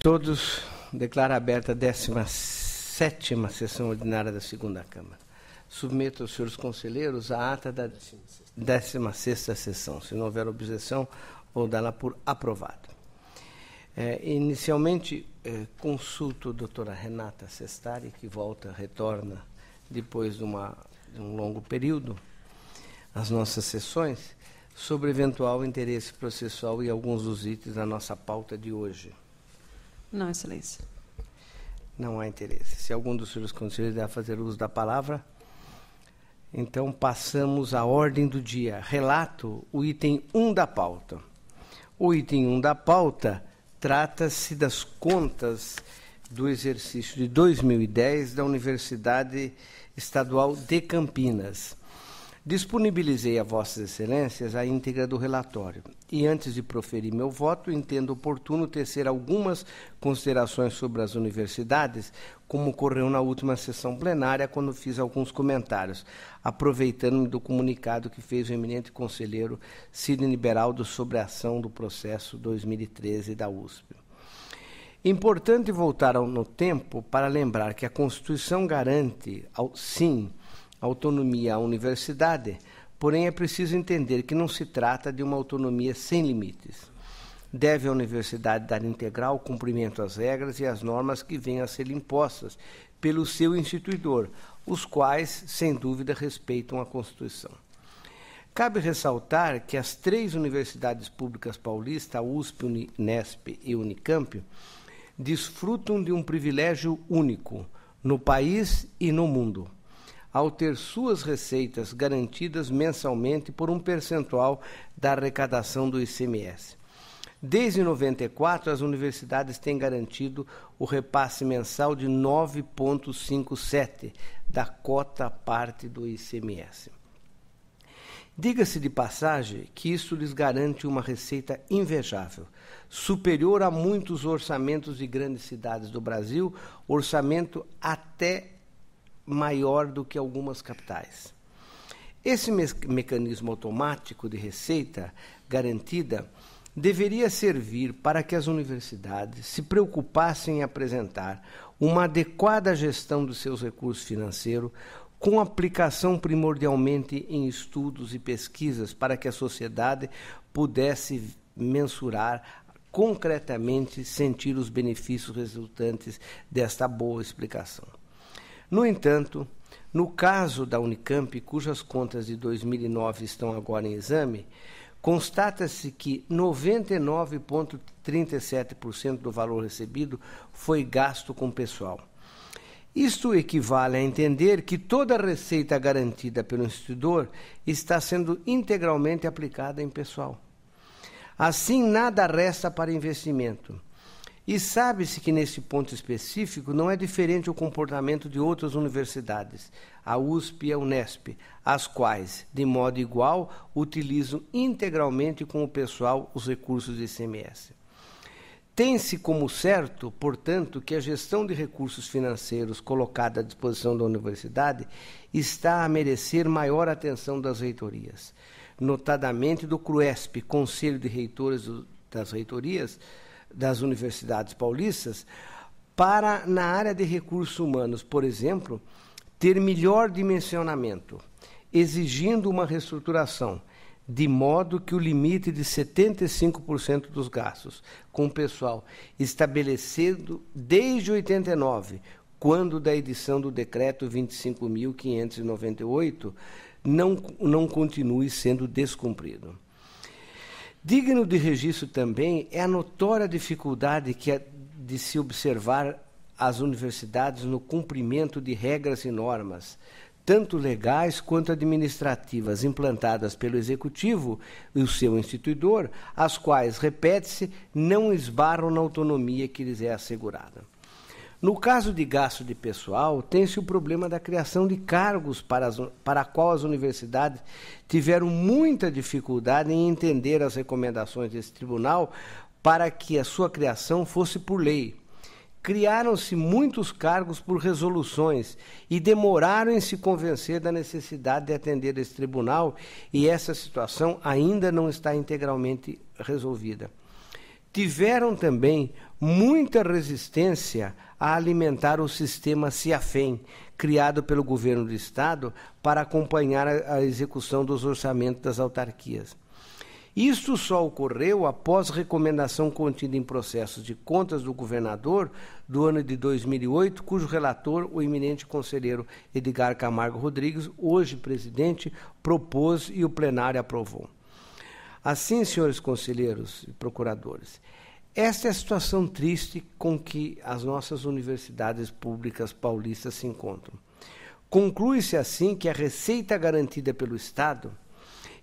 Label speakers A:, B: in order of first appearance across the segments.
A: Todos, declaro aberta a 17ª sessão ordinária da segunda Câmara. Submeto aos senhores conselheiros a ata da 16ª sessão. Se não houver objeção, vou dá-la por aprovada. Inicialmente, consulto a doutora Renata Sestari, que retorna depois de um longo período às nossas sessões, sobre eventual interesse processual e alguns dos itens da nossa pauta de hoje.
B: Não, Excelência.
A: Não há interesse. Se algum dos senhores conselheiros deve fazer uso da palavra, então passamos à ordem do dia. Relato o item 1 da pauta. O item 1 da pauta trata-se das contas do exercício de 2010 da Universidade Estadual de Campinas. Disponibilizei a Vossas Excelências a íntegra do relatório e, antes de proferir meu voto, entendo oportuno tecer algumas considerações sobre as universidades, como ocorreu na última sessão plenária, quando fiz alguns comentários, aproveitando-me do comunicado que fez o eminente conselheiro Sidney Beraldo sobre a ação do processo 2013 da USP. Importante voltar no tempo para lembrar que a Constituição garante, sim, autonomia à universidade, porém é preciso entender que não se trata de uma autonomia sem limites. Deve a universidade dar integral cumprimento às regras e às normas que venham a ser impostas pelo seu instituidor, os quais, sem dúvida, respeitam a Constituição. Cabe ressaltar que as 3 universidades públicas paulistas, a USP, Unesp e Unicamp, desfrutam de um privilégio único no país e no mundo, ao ter suas receitas garantidas mensalmente por um percentual da arrecadação do ICMS. Desde 1994, as universidades têm garantido o repasse mensal de 9,57% da cota parte do ICMS. Diga-se de passagem que isso lhes garante uma receita invejável, superior a muitos orçamentos de grandes cidades do Brasil, orçamento até maior do que algumas capitais. Esse mecanismo automático de receita garantida deveria servir para que as universidades se preocupassem em apresentar uma adequada gestão dos seus recursos financeiros, com aplicação primordialmente em estudos e pesquisas, para que a sociedade pudesse mensurar concretamente, sentir os benefícios resultantes desta boa explicação. No entanto, no caso da Unicamp, cujas contas de 2009 estão agora em exame, constata-se que 99,37% do valor recebido foi gasto com pessoal. Isto equivale a entender que toda a receita garantida pelo instituidor está sendo integralmente aplicada em pessoal. Assim, nada resta para investimento. E sabe-se que, nesse ponto específico, não é diferente o comportamento de outras universidades, a USP e a Unesp, as quais, de modo igual, utilizam integralmente com o pessoal os recursos do ICMS. Tem-se como certo, portanto, que a gestão de recursos financeiros colocada à disposição da universidade está a merecer maior atenção das reitorias, notadamente do CRUESP, Conselho de Reitores das Reitorias, das universidades paulistas, para, na área de recursos humanos, por exemplo, ter melhor dimensionamento, exigindo uma reestruturação, de modo que o limite de 75% dos gastos com o pessoal estabelecido desde 89, quando da edição do decreto 25.598, não continue sendo descumprido. Digno de registro também é a notória dificuldade de se observar as universidades no cumprimento de regras e normas, tanto legais quanto administrativas, implantadas pelo Executivo e o seu instituidor, as quais, repete-se, não esbarram na autonomia que lhes é assegurada. No caso de gasto de pessoal, tem-se o problema da criação de cargos para a qual as universidades tiveram muita dificuldade em entender as recomendações desse tribunal para que a sua criação fosse por lei. Criaram-se muitos cargos por resoluções e demoraram em se convencer da necessidade de atender esse tribunal, e essa situação ainda não está integralmente resolvida. tiveram também muita resistência a alimentar o sistema CIAFEM, criado pelo governo do Estado para acompanhar a execução dos orçamentos das autarquias. Isto só ocorreu após recomendação contida em processos de contas do governador do ano de 2008, cujo relator, o eminente conselheiro Edgar Camargo Rodrigues, hoje presidente, propôs e o plenário aprovou. Assim, senhores conselheiros e procuradores, esta é a situação triste com que as nossas universidades públicas paulistas se encontram. Conclui-se assim que a receita garantida pelo Estado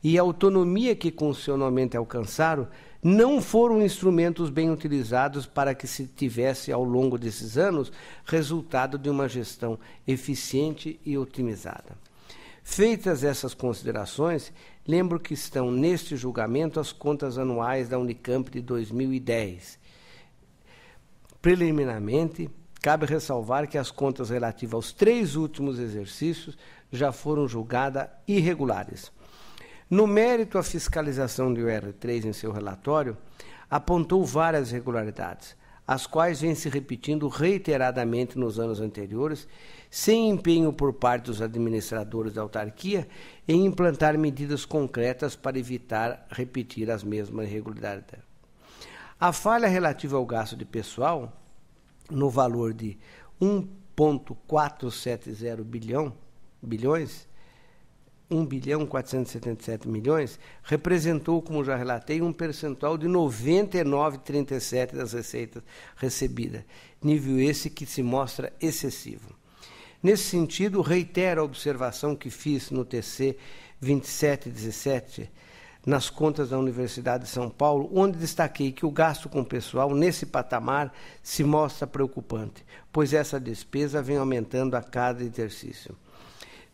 A: e a autonomia que constitucionalmente alcançaram não foram instrumentos bem utilizados para que se tivesse, ao longo desses anos, resultado de uma gestão eficiente e otimizada. Feitas essas considerações, lembro que estão neste julgamento as contas anuais da Unicamp de 2010. Preliminarmente, cabe ressalvar que as contas relativas aos 3 últimos exercícios já foram julgadas irregulares. No mérito, a fiscalização do UR3, em seu relatório, apontou várias irregularidades, as quais vêm se repetindo reiteradamente nos anos anteriores, sem empenho por parte dos administradores da autarquia em implantar medidas concretas para evitar repetir as mesmas irregularidades. A falha relativa ao gasto de pessoal, no valor de 1,470 bilhões, 1.477 bilhões, representou, como já relatei, um percentual de 99,37% das receitas recebidas, nível esse que se mostra excessivo. Nesse sentido, reitero a observação que fiz no TC 2717, nas contas da Universidade de São Paulo, onde destaquei que o gasto com pessoal nesse patamar se mostra preocupante, pois essa despesa vem aumentando a cada exercício.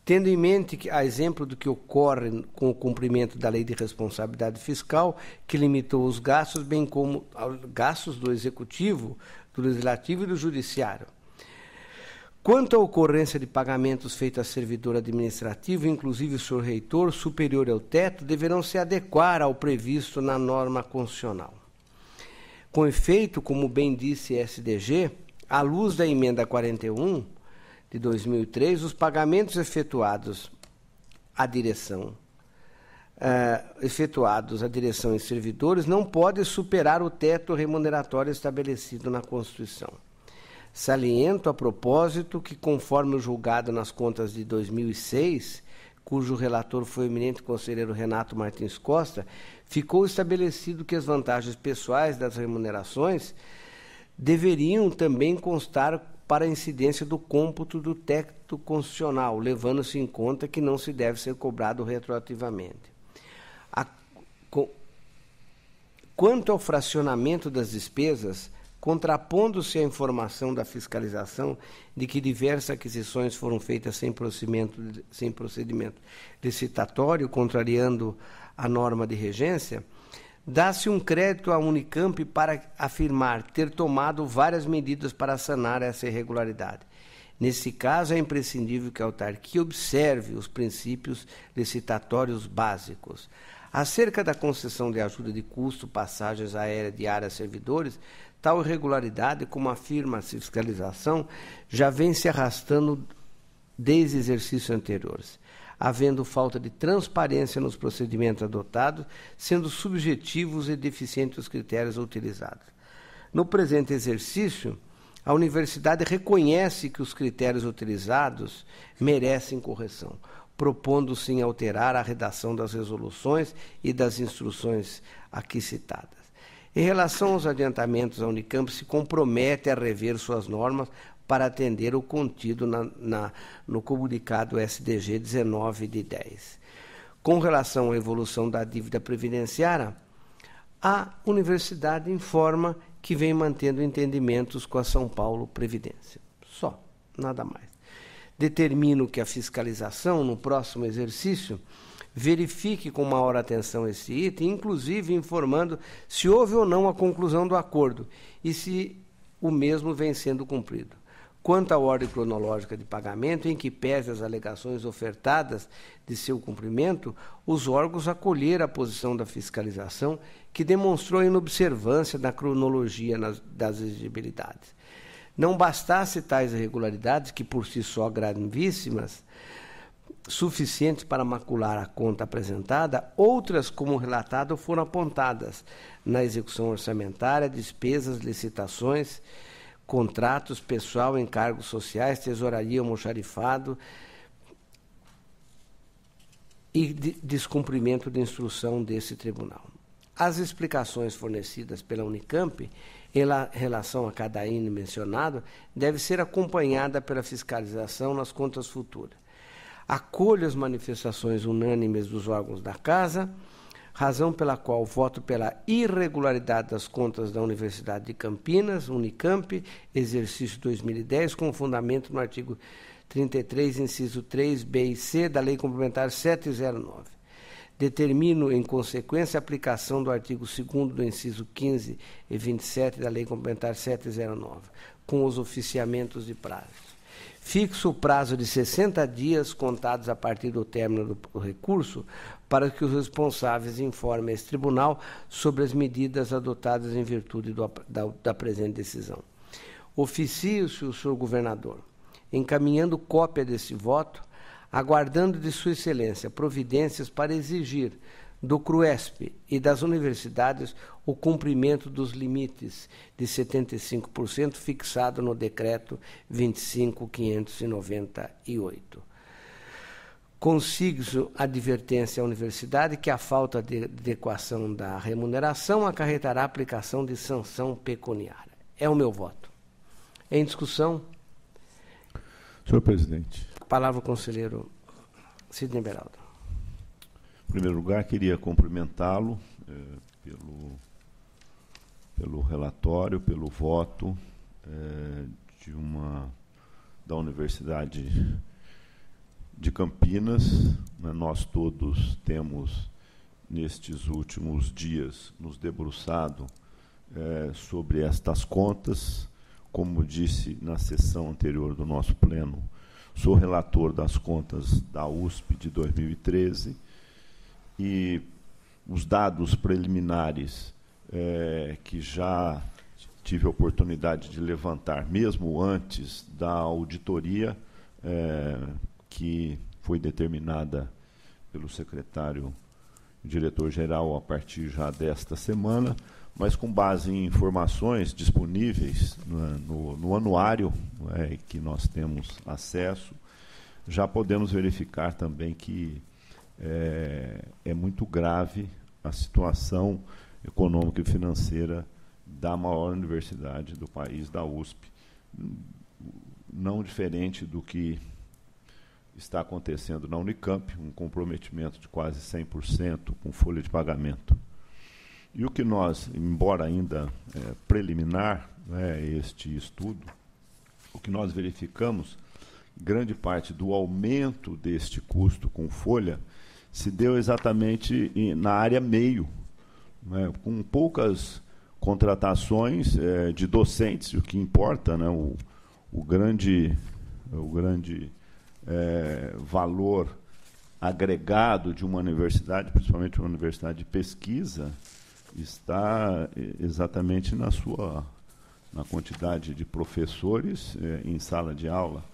A: Tendo em mente que, a exemplo do que ocorre com o cumprimento da Lei de Responsabilidade Fiscal, que limitou os gastos, bem como os gastos do Executivo, do Legislativo e do Judiciário. Quanto à ocorrência de pagamentos feitos a servidor administrativo, inclusive o senhor reitor, superior ao teto, deverão se adequar ao previsto na norma constitucional. Com efeito, como bem disse a SDG, à luz da emenda 41, de 2003, os pagamentos efetuados à direção e servidores não podem superar o teto remuneratório estabelecido na Constituição. Saliento, a propósito, que, conforme o julgado nas contas de 2006, cujo relator foi o eminente conselheiro Renato Martins Costa, ficou estabelecido que as vantagens pessoais das remunerações deveriam também constar para a incidência do cômputo do teto constitucional, levando-se em conta que não se deve ser cobrado retroativamente. Quanto ao fracionamento das despesas, contrapondo-se à informação da fiscalização de que diversas aquisições foram feitas sem procedimento licitatório, contrariando a norma de regência, dá-se um crédito à Unicamp para afirmar ter tomado várias medidas para sanar essa irregularidade. Nesse caso, é imprescindível que a autarquia observe os princípios licitatórios básicos. Acerca da concessão de ajuda de custo, passagens aéreas diárias a servidores, tal irregularidade, como afirma a fiscalização, já vem se arrastando desde exercícios anteriores, havendo falta de transparência nos procedimentos adotados, sendo subjetivos e deficientes os critérios utilizados. No presente exercício, a universidade reconhece que os critérios utilizados merecem correção, propondo-se em alterar a redação das resoluções e das instruções aqui citadas. Em relação aos adiantamentos, a Unicamp se compromete a rever suas normas para atender o contido no comunicado SDG 19 de 10. Com relação à evolução da dívida previdenciária, a universidade informa que vem mantendo entendimentos com a São Paulo Previdência. Só, nada mais. Determino que a fiscalização, no próximo exercício, verifique com maior atenção esse item, inclusive informando se houve ou não a conclusão do acordo e se o mesmo vem sendo cumprido. quanto à ordem cronológica de pagamento, em que pese as alegações ofertadas de seu cumprimento, os órgãos acolheram a posição da fiscalização, que demonstrou a inobservância da cronologia das exigibilidades. Não bastasse tais irregularidades, que por si só gravíssimas, suficientes para macular a conta apresentada, outras, como relatado, foram apontadas na execução orçamentária, despesas, licitações, contratos, pessoal, encargos sociais, tesouraria, almoxarifado e descumprimento de instrução desse tribunal. As explicações fornecidas pela Unicamp em relação a cada item mencionado deve ser acompanhada pela fiscalização nas contas futuras. Acolho as manifestações unânimes dos órgãos da Casa, razão pela qual voto pela irregularidade das contas da Universidade de Campinas, Unicamp, exercício 2010, com fundamento no artigo 33, inciso 3, B e C da Lei Complementar 709. Determino, em consequência, a aplicação do artigo 2º do inciso 15 e 27 da Lei Complementar 709, com os oficiamentos de prazos. Fixo o prazo de 60 dias contados a partir do término do recurso para que os responsáveis informem a esse tribunal sobre as medidas adotadas em virtude da presente decisão. Oficio-se o senhor governador, encaminhando cópia desse voto, aguardando de Sua Excelência providências para exigir do CRUESP e das universidades o cumprimento dos limites de 75% fixado no Decreto 25.598. Consigo advertência à universidade que a falta de adequação da remuneração acarretará a aplicação de sanção pecuniária. É o meu voto. Em discussão?
C: Senhor presidente.
A: Palavra ao conselheiro Sidney Beraldo.
C: Em primeiro lugar, queria cumprimentá-lo pelo relatório, pelo voto da Universidade de Campinas. Nós todos temos, nestes últimos dias, nos debruçado sobre estas contas. Como disse na sessão anterior do nosso pleno, sou relator das contas da USP de 2013, e os dados preliminares que já tive a oportunidade de levantar, mesmo antes da auditoria que foi determinada pelo secretário diretor-geral a partir já desta semana, mas com base em informações disponíveis no anuário que nós temos acesso, já podemos verificar também que é muito grave a situação econômica e financeira da maior universidade do país, da USP, não diferente do que está acontecendo na Unicamp, um comprometimento de quase 100% com folha de pagamento. E o que nós, embora ainda preliminar, este estudo, o que nós verificamos, grande parte do aumento deste custo com folha se deu exatamente na área meio, com poucas contratações de docentes, o que importa, o grande valor agregado de uma universidade, principalmente uma universidade de pesquisa, está exatamente na quantidade de professores em sala de aula,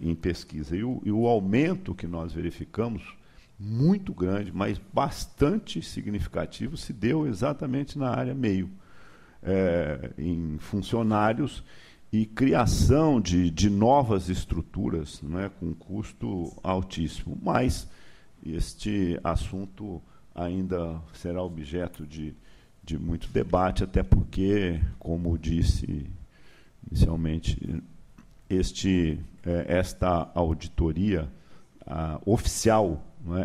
C: em pesquisa. E o aumento que nós verificamos, muito grande, mas bastante significativo, se deu exatamente na área meio, em funcionários e criação de novas estruturas, com custo altíssimo. Mas este assunto ainda será objeto de muito debate, até porque, como disse inicialmente, esta auditoria oficial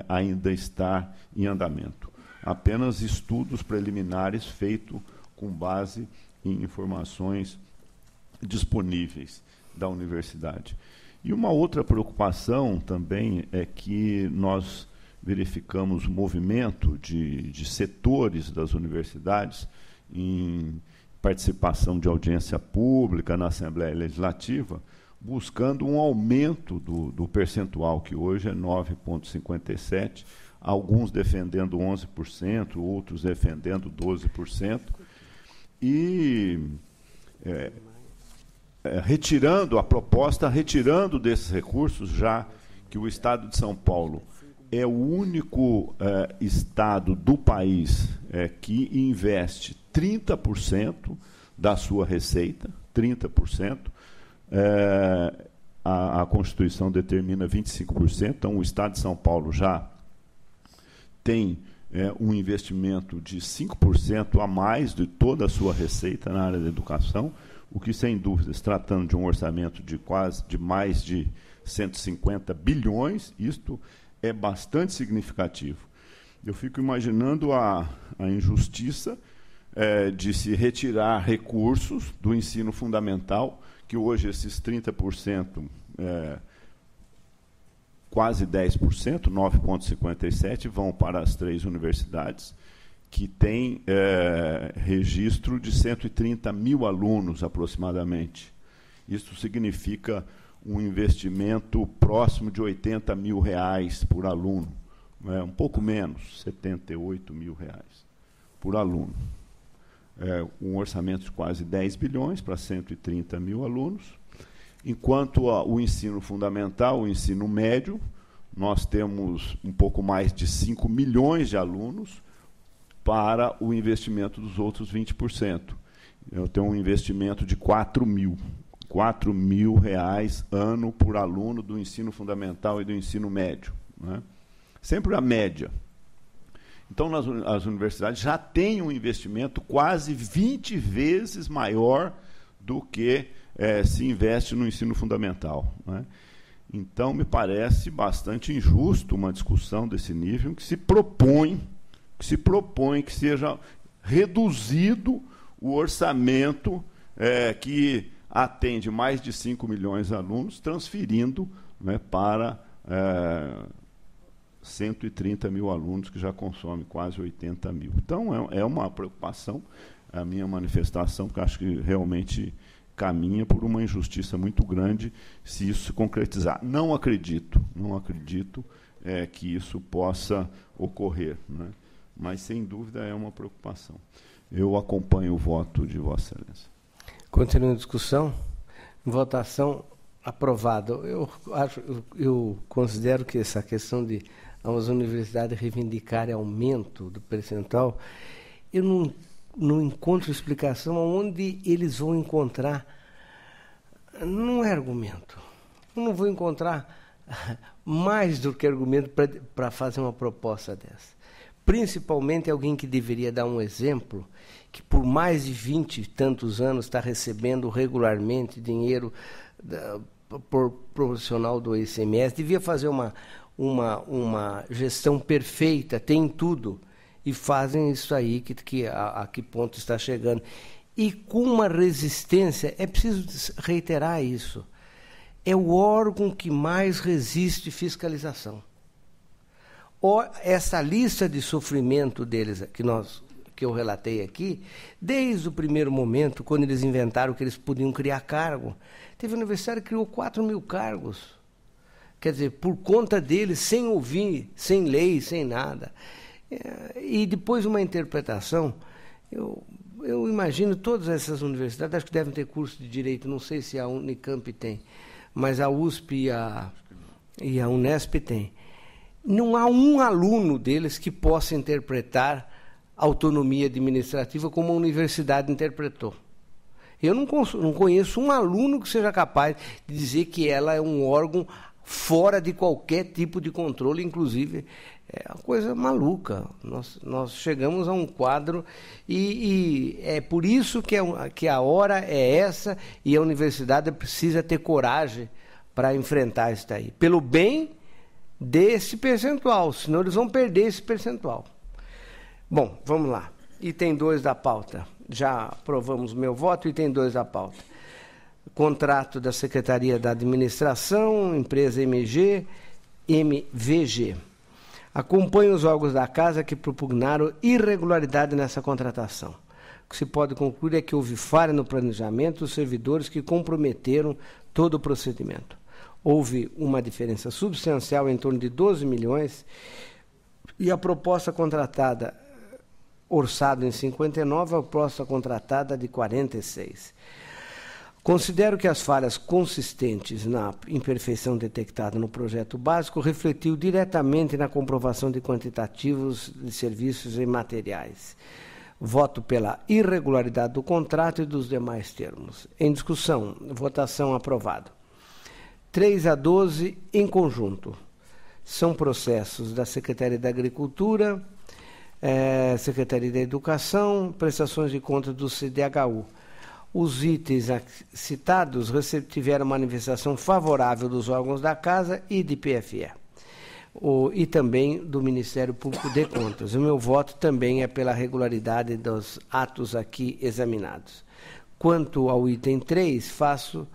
C: ainda está em andamento. Apenas estudos preliminares feitos com base em informações disponíveis da universidade. E uma outra preocupação também é que nós verificamos o movimento de setores das universidades em participação de audiência pública na Assembleia Legislativa, buscando um aumento do percentual, que hoje é 9,57%, alguns defendendo 11%, outros defendendo 12%, e retirando a proposta, retirando desses recursos, já que o Estado de São Paulo é o único estado do país que investe 30% da sua receita, 30%. A Constituição determina 25%, então o Estado de São Paulo já tem um investimento de 5% a mais de toda a sua receita na área da educação, o que, sem dúvida, se tratando de um orçamento de mais de 150 bilhões, isto é bastante significativo. Eu fico imaginando a injustiça de se retirar recursos do ensino fundamental, que hoje esses 30%, quase 10%, 9,57%, vão para as 3 universidades, que têm registro de 130 mil alunos, aproximadamente. Isso significa um investimento próximo de R$80 mil por aluno, um pouco menos, R$78 mil por aluno. Um orçamento de quase 10 bilhões para 130 mil alunos, enquanto o ensino fundamental, o ensino médio, nós temos um pouco mais de 5 milhões de alunos para o investimento dos outros 20%. Eu tenho um investimento de R$4 mil ano por aluno do ensino fundamental e do ensino médio, né? Sempre a média. Então, as universidades já têm um investimento quase 20 vezes maior do que se investe no ensino fundamental, né? Então, me parece bastante injusto uma discussão desse nível, que se propõe que seja reduzido o orçamento que atende mais de 5 milhões de alunos, transferindo, né, para 130 mil alunos, que já consomem quase 80 mil. Então, é uma preocupação, a minha manifestação, que acho que realmente caminha por uma injustiça muito grande se isso se concretizar. Não acredito que isso possa ocorrer, né? Mas, sem dúvida, é uma preocupação. Eu acompanho o voto de Vossa Excelência.
A: Continuando a discussão, votação aprovada. Eu considero que essa questão de as universidades reivindicarem aumento do percentual, eu não encontro explicação onde eles vão encontrar. Não é argumento. Eu não vou encontrar mais do que argumento para fazer uma proposta dessa. Principalmente alguém que deveria dar um exemplo, que por mais de 20 e tantos anos está recebendo regularmente dinheiro por profissional do ICMS, devia fazer uma gestão perfeita, tem tudo, e fazem isso aí, a que ponto está chegando. E com uma resistência, é preciso reiterar isso, é o órgão que mais resiste fiscalização. Essa lista de sofrimento deles, que eu relatei aqui, desde o primeiro momento, quando eles inventaram que eles podiam criar cargo, teve a universidade que criou 4 mil cargos. Quer dizer, por conta deles, sem ouvir, sem lei, sem nada. E depois uma interpretação, eu imagino todas essas universidades, acho que devem ter curso de Direito, não sei se a Unicamp tem, mas a USP e a Unesp tem. Não há um aluno deles que possa interpretar autonomia administrativa como a universidade interpretou. Eu não conheço um aluno que seja capaz de dizer que ela é um órgão fora de qualquer tipo de controle, inclusive é uma coisa maluca. Nós chegamos a um quadro e é por isso que a hora é essa e a universidade precisa ter coragem para enfrentar isso daí. Pelo bem desse percentual, senão eles vão perder esse percentual. Bom, vamos lá. Item 2 da pauta. Já aprovamos o meu voto, item 2 da pauta. Contrato da Secretaria da Administração, empresa MVG. Acompanho os órgãos da Casa que propugnaram irregularidade nessa contratação. que se pode concluir é que houve falha no planejamento dos servidores que comprometeram todo o procedimento. Houve uma diferença substancial em torno de 12 milhões e a proposta contratada, orçado em 59, a proposta contratada de 46. Considero que as falhas consistentes na imperfeição detectada no projeto básico refletiu diretamente na comprovação de quantitativos de serviços e materiais. Voto pela irregularidade do contrato e dos demais termos. Em discussão, votação aprovado. 3 a 12 em conjunto. São processos da Secretaria da Agricultura, Secretaria da Educação, prestações de contas do CDHU. Os itens citados tiveram manifestação favorável dos órgãos da Casa e de PFE, e também do Ministério Público de Contas. O meu voto também é pela regularidade dos atos aqui examinados. Quanto ao item 3, faço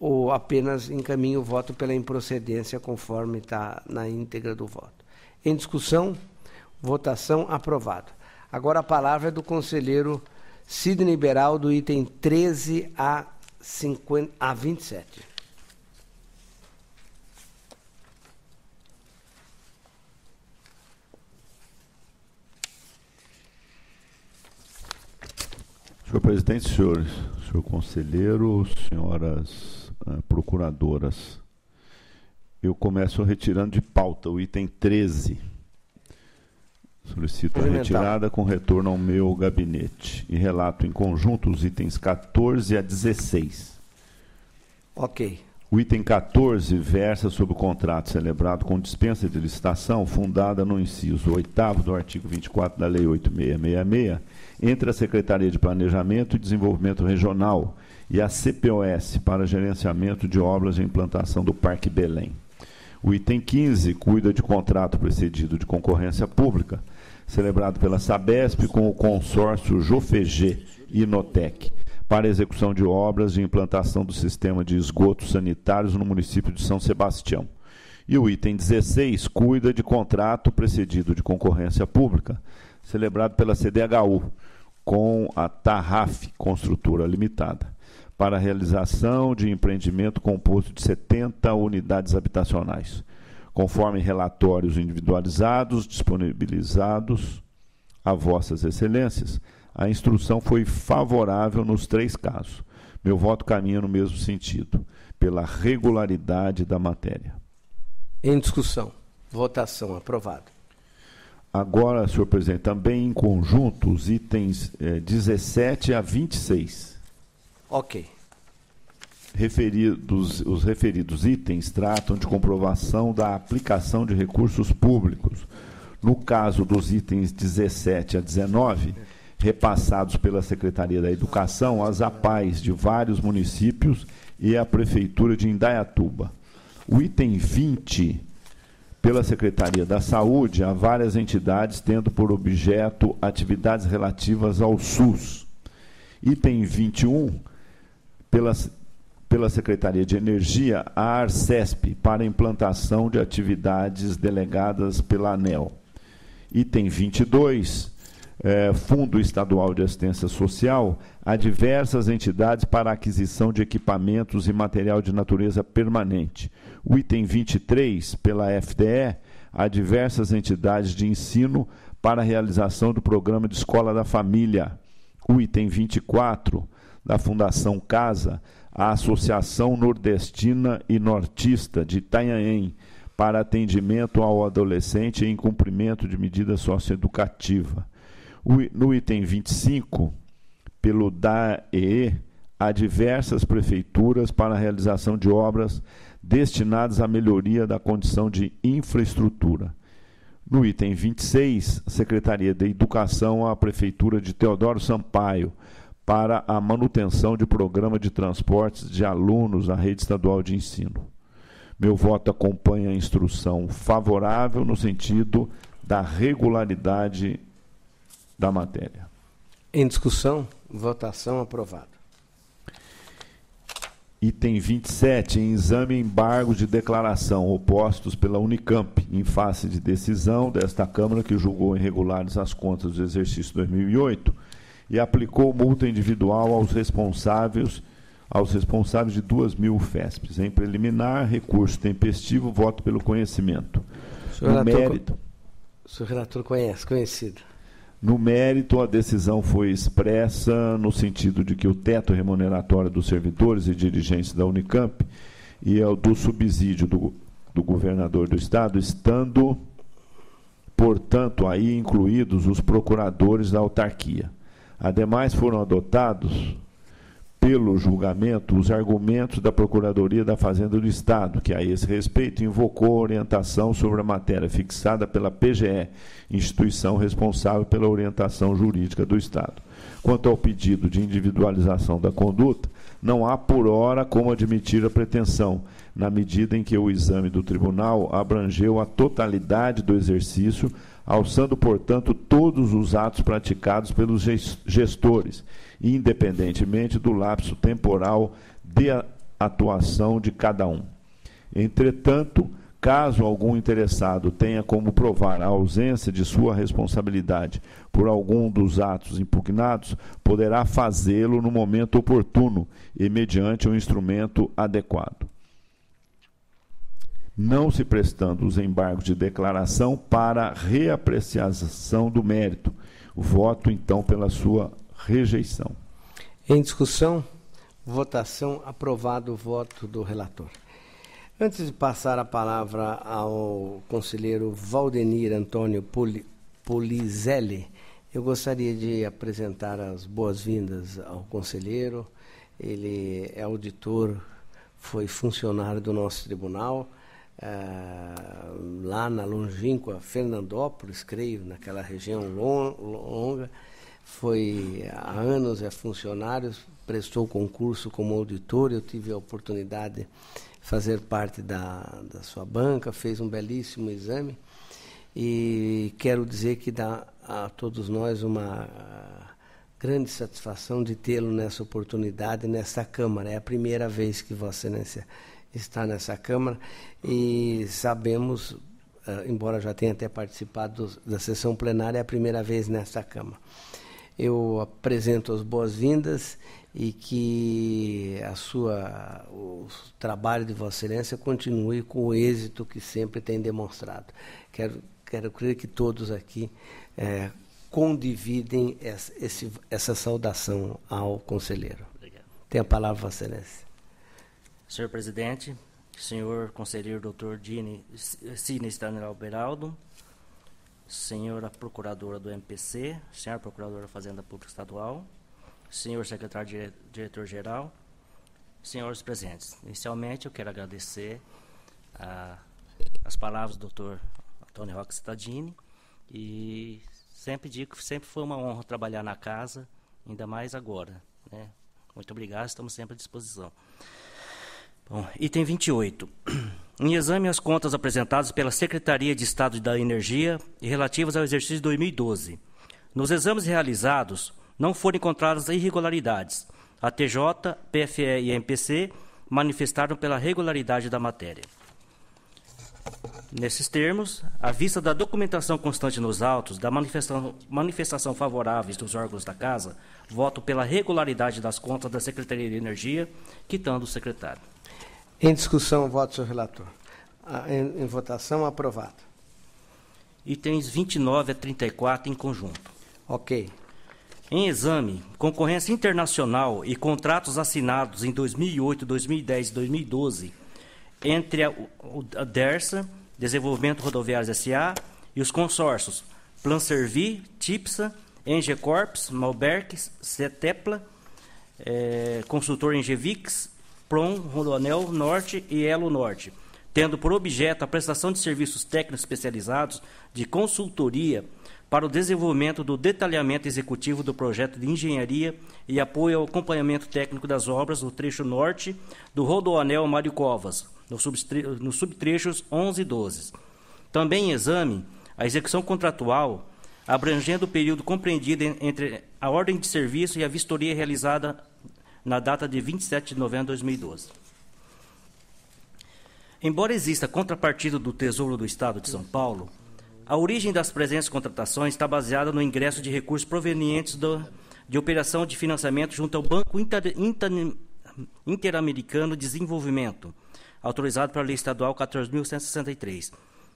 A: ou apenas encaminho o voto pela improcedência, conforme está na íntegra do voto. Em discussão, votação aprovado. Agora a palavra é do conselheiro Sidney Beral, do item 13 a 27.
C: Senhor presidente, senhor conselheiro, senhoras procuradoras, eu começo retirando de pauta o item 13. Solicito a retirada com retorno ao meu gabinete e relato em conjunto os itens 14 a 16.
A: Ok.
C: O item 14 versa sobre o contrato celebrado com dispensa de licitação fundada no inciso 8º do artigo 24 da Lei 8666 entre a Secretaria de Planejamento e Desenvolvimento Regional e a CPOS para gerenciamento de obras de implantação do Parque Belém. O item 15 cuida de contrato precedido de concorrência pública, celebrado pela Sabesp com o consórcio Jofeg e Inotec, para execução de obras de implantação do sistema de esgotos sanitários no município de São Sebastião. E o item 16 cuida de contrato precedido de concorrência pública, celebrado pela CDHU, com a Tarraf Construtora Limitada, para a realização de empreendimento composto de 70 unidades habitacionais, conforme relatórios individualizados disponibilizados a vossas excelências. A instrução foi favorável nos 3 casos. Meu voto caminha no mesmo sentido, pela regularidade da matéria.
A: Em discussão. Votação. Aprovado.
C: Agora, senhor presidente, também em conjunto os itens 17 a 26.
A: Ok.
C: Os referidos itens tratam de comprovação da aplicação de recursos públicos. No caso dos itens 17 a 19, repassados pela Secretaria da Educação às APAES de vários municípios e à Prefeitura de Indaiatuba. O item 20, pela Secretaria da Saúde, a várias entidades tendo por objeto atividades relativas ao SUS. Item 21, pela Secretaria de Energia, a ARCESP, para implantação de atividades delegadas pela ANEEL. Item 22, Fundo Estadual de Assistência Social, a diversas entidades para aquisição de equipamentos e material de natureza permanente. O item 23, pela FDE, a diversas entidades de ensino para a realização do programa de Escola da Família. O item 24, da Fundação Casa, a Associação Nordestina e Nortista de Itanhaém, para atendimento ao adolescente em cumprimento de medida socioeducativa. No item 25, pelo DAEE, há diversas prefeituras para a realização de obras destinadas à melhoria da condição de infraestrutura. No item 26, Secretaria da Educação à Prefeitura de Teodoro Sampaio, para a manutenção de programa de transportes de alunos na rede estadual de ensino. Meu voto acompanha a instrução favorável no sentido da regularidade da matéria.
A: Em discussão, votação aprovado.
C: Item 27, em exame e embargo de declaração opostos pela Unicamp, em face de decisão desta Câmara que julgou irregulares as contas do exercício 2008 e aplicou multa individual aos responsáveis de 2.000 UFESPs. Em preliminar, recurso tempestivo, voto pelo conhecimento.
A: O senhor relator conhecido.
C: No mérito, a decisão foi expressa no sentido de que o teto remuneratório dos servidores e dirigentes da Unicamp e do subsídio do governador do Estado, estando, portanto, aí incluídos os procuradores da autarquia. Ademais, foram adotados, pelo julgamento, os argumentos da Procuradoria da Fazenda do Estado, que, a esse respeito, invocou a orientação sobre a matéria fixada pela PGE, instituição responsável pela orientação jurídica do Estado. Quanto ao pedido de individualização da conduta, não há, por hora, como admitir a pretensão, na medida em que o exame do tribunal abrangeu a totalidade do exercício, alçando, portanto, todos os atos praticados pelos gestores, independentemente do lapso temporal de atuação de cada um. Entretanto, caso algum interessado tenha como provar a ausência de sua responsabilidade por algum dos atos impugnados, poderá fazê-lo no momento oportuno e mediante um instrumento adequado, não se prestando os embargos de declaração para reapreciação do mérito. Voto, então, pela sua rejeição.
A: Em discussão, votação, aprovado o voto do relator. Antes de passar a palavra ao conselheiro Valdenir Antônio Polizelli, eu gostaria de apresentar as boas-vindas ao conselheiro. Ele é auditor, foi funcionário do nosso tribunal, lá na longínqua Fernandópolis, creio, naquela região longa. Foi há anos, é funcionário, prestou concurso como auditor. Eu tive a oportunidade de fazer parte da sua banca, fez um belíssimo exame e quero dizer que dá a todos nós uma grande satisfação de tê-lo nessa oportunidade, nessa Câmara. É a primeira vez que Vossa Excelência está nessa Câmara e sabemos, embora já tenha até participado da sessão plenária, é a primeira vez nessa Câmara. Eu apresento as boas-vindas e que o trabalho de Vossa Excelência continue com o êxito que sempre tem demonstrado. Quero crer que todos aqui condividem essa saudação ao conselheiro.
D: Obrigado.
A: Tem a palavra, Vossa Excelência.
D: Senhor presidente, senhor conselheiro doutor Sidney Stanilau Beraldo, senhora procuradora do MPC, senhora procuradora da Fazenda Pública Estadual, senhor secretário diretor-geral, senhores presentes. Inicialmente, eu quero agradecer as palavras do doutor Antônio Roque Cittadini e sempre digo que sempre foi uma honra trabalhar na casa, ainda mais agora, né? Muito obrigado, estamos sempre à disposição. Bom, item 28. Em exame as contas apresentadas pela Secretaria de Estado da Energia e relativas ao exercício de 2012. Nos exames realizados, não foram encontradas irregularidades. A TJ, PFE e MPC manifestaram pela regularidade da matéria. Nesses termos, à vista da documentação constante nos autos, da manifestação favoráveis dos órgãos da Casa, voto pela regularidade das contas da Secretaria de Energia, quitando o secretário.
A: Em discussão, voto, senhor relator. Em votação, aprovado.
D: Itens 29 a 34 em conjunto.
A: Ok.
D: Em exame, concorrência internacional e contratos assinados em 2008, 2010 e 2012 entre a DERSA, Desenvolvimento Rodoviários S.A., e os consórcios Planservi, TIPSA, Engecorps, Malberg, Cetepla, Consultor Engevix, PROM, Rodoanel Norte e Elo Norte, tendo por objeto a prestação de serviços técnicos especializados de consultoria para o desenvolvimento do detalhamento executivo do projeto de engenharia e apoio ao acompanhamento técnico das obras no trecho norte do Rodoanel Mário Covas, nos subtrechos 11 e 12. Também em exame, a execução contratual, abrangendo o período compreendido entre a ordem de serviço e a vistoria realizada na data de 27 de novembro de 2012. Embora exista contrapartida do Tesouro do Estado de São Paulo, a origem das presentes contratações está baseada no ingresso de recursos provenientes de operação de financiamento junto ao Banco Interamericano de Desenvolvimento, autorizado pela Lei Estadual 14.163.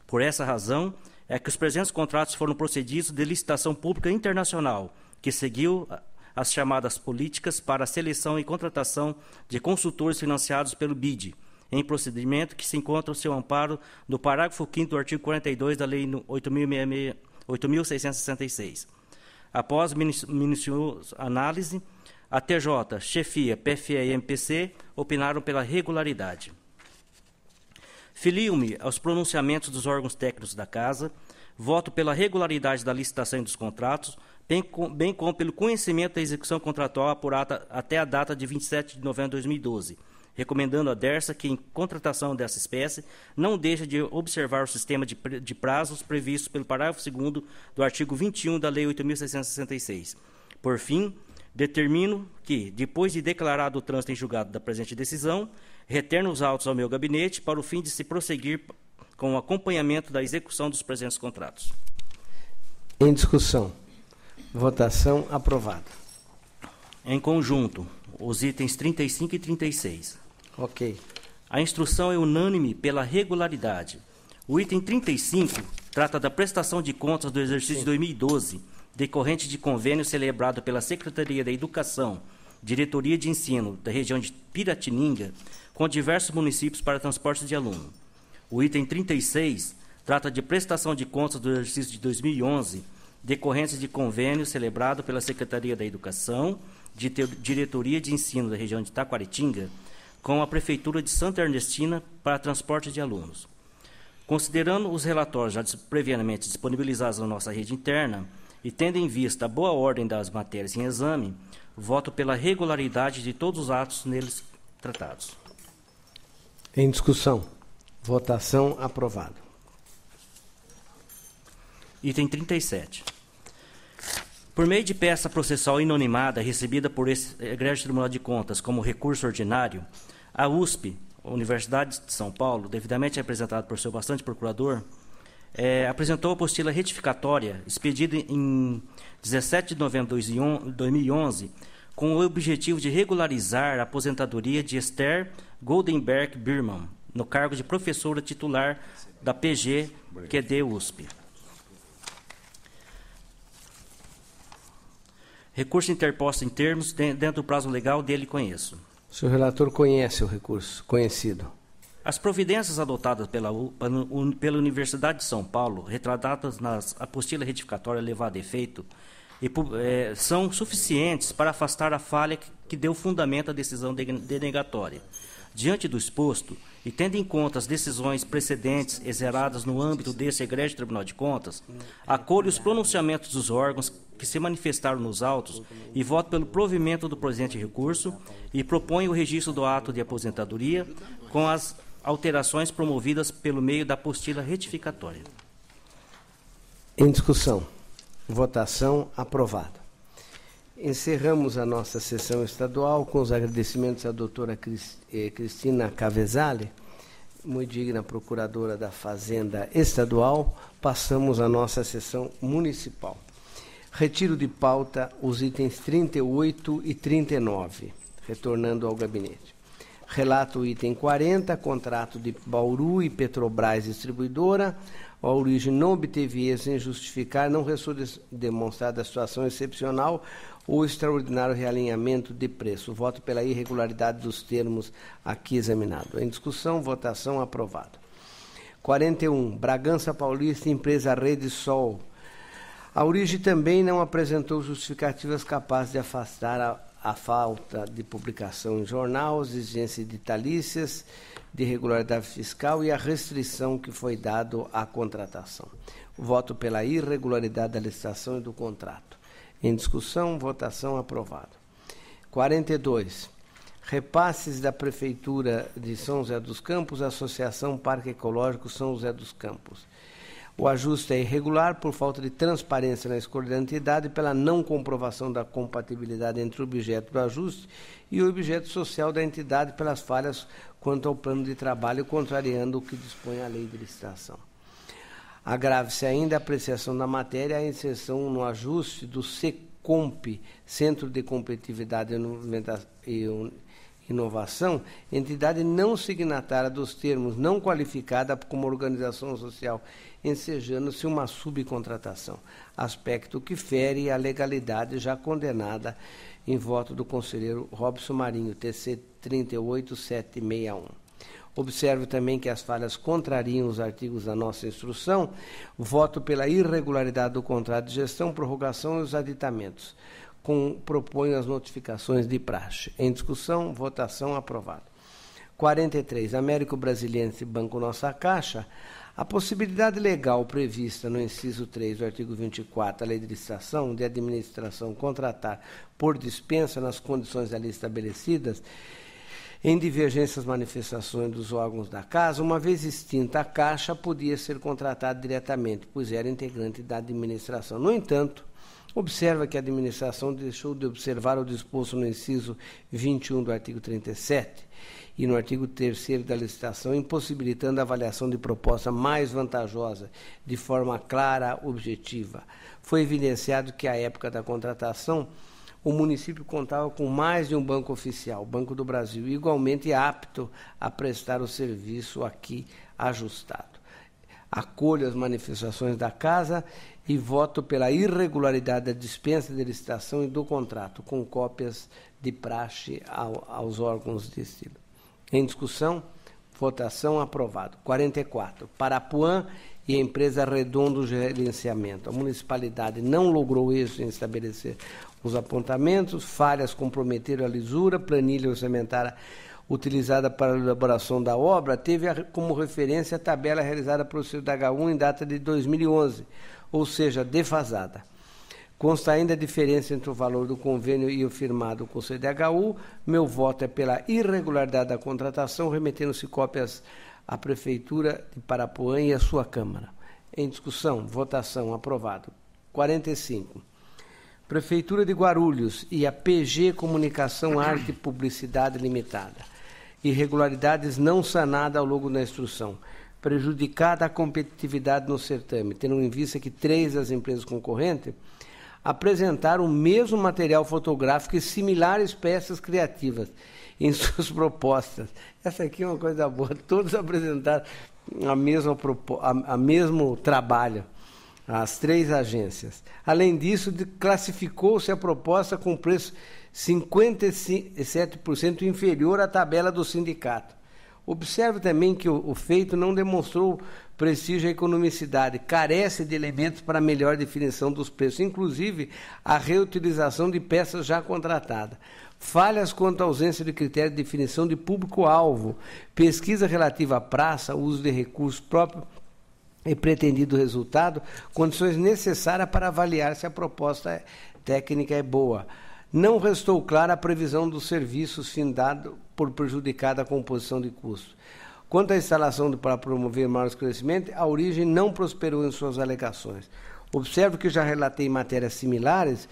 D: Por essa razão, é que os presentes contratos foram procedidos de licitação pública internacional, que seguiu as chamadas políticas para a seleção e contratação de consultores financiados pelo BID, em procedimento que se encontra o seu amparo no parágrafo 5º do artigo 42 da Lei 8.666. Após minuciosa análise, a TJ, chefia, PFE e MPC opinaram pela regularidade. Filio-me aos pronunciamentos dos órgãos técnicos da Casa, voto pela regularidade da licitação e dos contratos, bem como pelo conhecimento da execução contratual apurada até a data de 27 de novembro de 2012, recomendando a DERSA que, em contratação dessa espécie, não deixe de observar o sistema de prazos previstos pelo parágrafo 2º do artigo 21 da Lei 8.666. Por fim, determino que, depois de declarado o trânsito em julgado da presente decisão, retorno os autos ao meu gabinete para o fim de se prosseguir com o acompanhamento da execução dos presentes contratos.
A: Em discussão. Votação aprovada.
D: Em conjunto, os itens 35 e 36.
A: Ok.
D: A instrução é unânime pela regularidade. O item 35 trata da prestação de contas do exercício de 2012, decorrente de convênio celebrado pela Secretaria da Educação, Diretoria de Ensino da região de Piratininga, com diversos municípios para transporte de aluno. O item 36 trata de prestação de contas do exercício de 2011, decorrentes de convênio celebrado pela Secretaria da Educação, Diretoria de Ensino da região de Taquaritinga, com a Prefeitura de Santa Ernestina para transporte de alunos. Considerando os relatórios já previamente disponibilizados na nossa rede interna e tendo em vista a boa ordem das matérias em exame, voto pela regularidade de todos os atos neles tratados.
A: Em discussão. Votação aprovada.
D: Item 37. Por meio de peça processual inonimada recebida por esse egrégio Tribunal de Contas como recurso ordinário, a USP, Universidade de São Paulo, devidamente representada por seu bastante procurador, apresentou a apostila retificatória expedida em 17 de novembro de 2011, com o objetivo de regularizar a aposentadoria de Esther Goldenberg Birman, no cargo de professora titular da PG QD USP. Recurso interposto em termos dentro do prazo legal dele conheço.
A: O senhor relator conhece o recurso, conhecido.
D: As providências adotadas pela Universidade de São Paulo, retratadas na apostila retificatória levada a efeito, são suficientes para afastar a falha que deu fundamento à decisão denegatória. Diante do exposto, e tendo em conta as decisões precedentes exeradas no âmbito desse egrégio Tribunal de Contas, acolho os pronunciamentos dos órgãos que se manifestaram nos autos e voto pelo provimento do presente recurso e proponho o registro do ato de aposentadoria com as alterações promovidas pelo meio da apostila retificatória.
A: Em discussão. Votação aprovada. Encerramos a nossa sessão estadual com os agradecimentos à doutora Cristina Cavezali, muito digna procuradora da Fazenda Estadual. Passamos à nossa sessão municipal. Retiro de pauta os itens 38 e 39, retornando ao gabinete. Relato o item 40, contrato de Bauru e Petrobras Distribuidora. A origem não obteve êxito em justificar, não restou demonstrada a situação excepcional ou extraordinário realinhamento de preço. Voto pela irregularidade dos termos aqui examinados. Em discussão, votação aprovado. 41. Bragança Paulista, empresa Rede Sol. A origem também não apresentou justificativas capazes de afastar a falta de publicação em jornal, exigência de ditalícias, de regularidade fiscal e a restrição que foi dado à contratação. Voto pela irregularidade da licitação e do contrato. Em discussão, votação aprovado. 42. Repasses da Prefeitura de São José dos Campos, Associação Parque Ecológico São José dos Campos. O ajuste é irregular por falta de transparência na escolha da entidade e pela não comprovação da compatibilidade entre o objeto do ajuste e o objeto social da entidade pelas falhas quanto ao plano de trabalho, contrariando o que dispõe a lei de licitação. Agrave-se ainda a apreciação da matéria a inserção no ajuste do COMP, Centro de Competitividade e Inovação, entidade não signatária dos termos, não qualificada como organização social, ensejando-se uma subcontratação, aspecto que fere a legalidade já condenada em voto do conselheiro Robson Marinho, TC 38761. Observe também que as falhas contrariam os artigos da nossa instrução, voto pela irregularidade do contrato de gestão, prorrogação e os aditamentos. Proponho as notificações de praxe. Em discussão, votação, aprovado. 43. Américo Brasiliense Banco Nossa Caixa. A possibilidade legal prevista no inciso 3 do artigo 24 da Lei de Licitação de Administração contratar por dispensa nas condições ali estabelecidas, em divergências manifestações dos órgãos da Casa, uma vez extinta a Caixa, podia ser contratada diretamente, pois era integrante da administração. No entanto, observa que a administração deixou de observar o disposto no inciso 21 do artigo 37 e no artigo 3º da licitação, impossibilitando a avaliação de proposta mais vantajosa, de forma clara, objetiva. Foi evidenciado que, à época da contratação, o município contava com mais de um banco oficial, o Banco do Brasil, igualmente apto a prestar o serviço aqui ajustado. Acolho as manifestações da Casa e voto pela irregularidade da dispensa de licitação e do contrato, com cópias de praxe aos órgãos de estilo. Em discussão, votação, aprovado. 44. Parapuã e a empresa Redondo Gerenciamento. A municipalidade não logrou êxito em estabelecer os apontamentos, falhas comprometeram a lisura, planilha orçamentária utilizada para a elaboração da obra teve como referência a tabela realizada pelo CDH1 em data de 2011, ou seja, defasada. Consta ainda a diferença entre o valor do convênio e o firmado com o CDHU. Meu voto é pela irregularidade da contratação, remetendo-se cópias à Prefeitura de Parapuã e à sua Câmara. Em discussão, votação, aprovado. 45. Prefeitura de Guarulhos e a PG Comunicação, Arte e Publicidade Limitada. Irregularidades não sanadas ao longo da instrução. Prejudicada a competitividade no certame, tendo em vista que 3 das empresas concorrentes apresentaram o mesmo material fotográfico e similares peças criativas em suas propostas. Essa aqui é uma coisa boa, todos apresentaram a mesmo trabalho, as 3 agências. Além disso, classificou-se a proposta com preço 57% inferior à tabela do sindicato. Observe também que o feito não demonstrou prestígio e economicidade, carece de elementos para melhor definição dos preços, inclusive a reutilização de peças já contratadas. Falhas quanto à ausência de critério de definição de público-alvo, pesquisa relativa à praça, uso de recursos próprios e pretendido resultado, condições necessárias para avaliar se a proposta técnica é boa. Não restou clara a previsão dos serviços findado por prejudicada a composição de custos. Quanto à instalação para promover maior esclarecimento, a origem não prosperou em suas alegações. Observo que já relatei matérias similares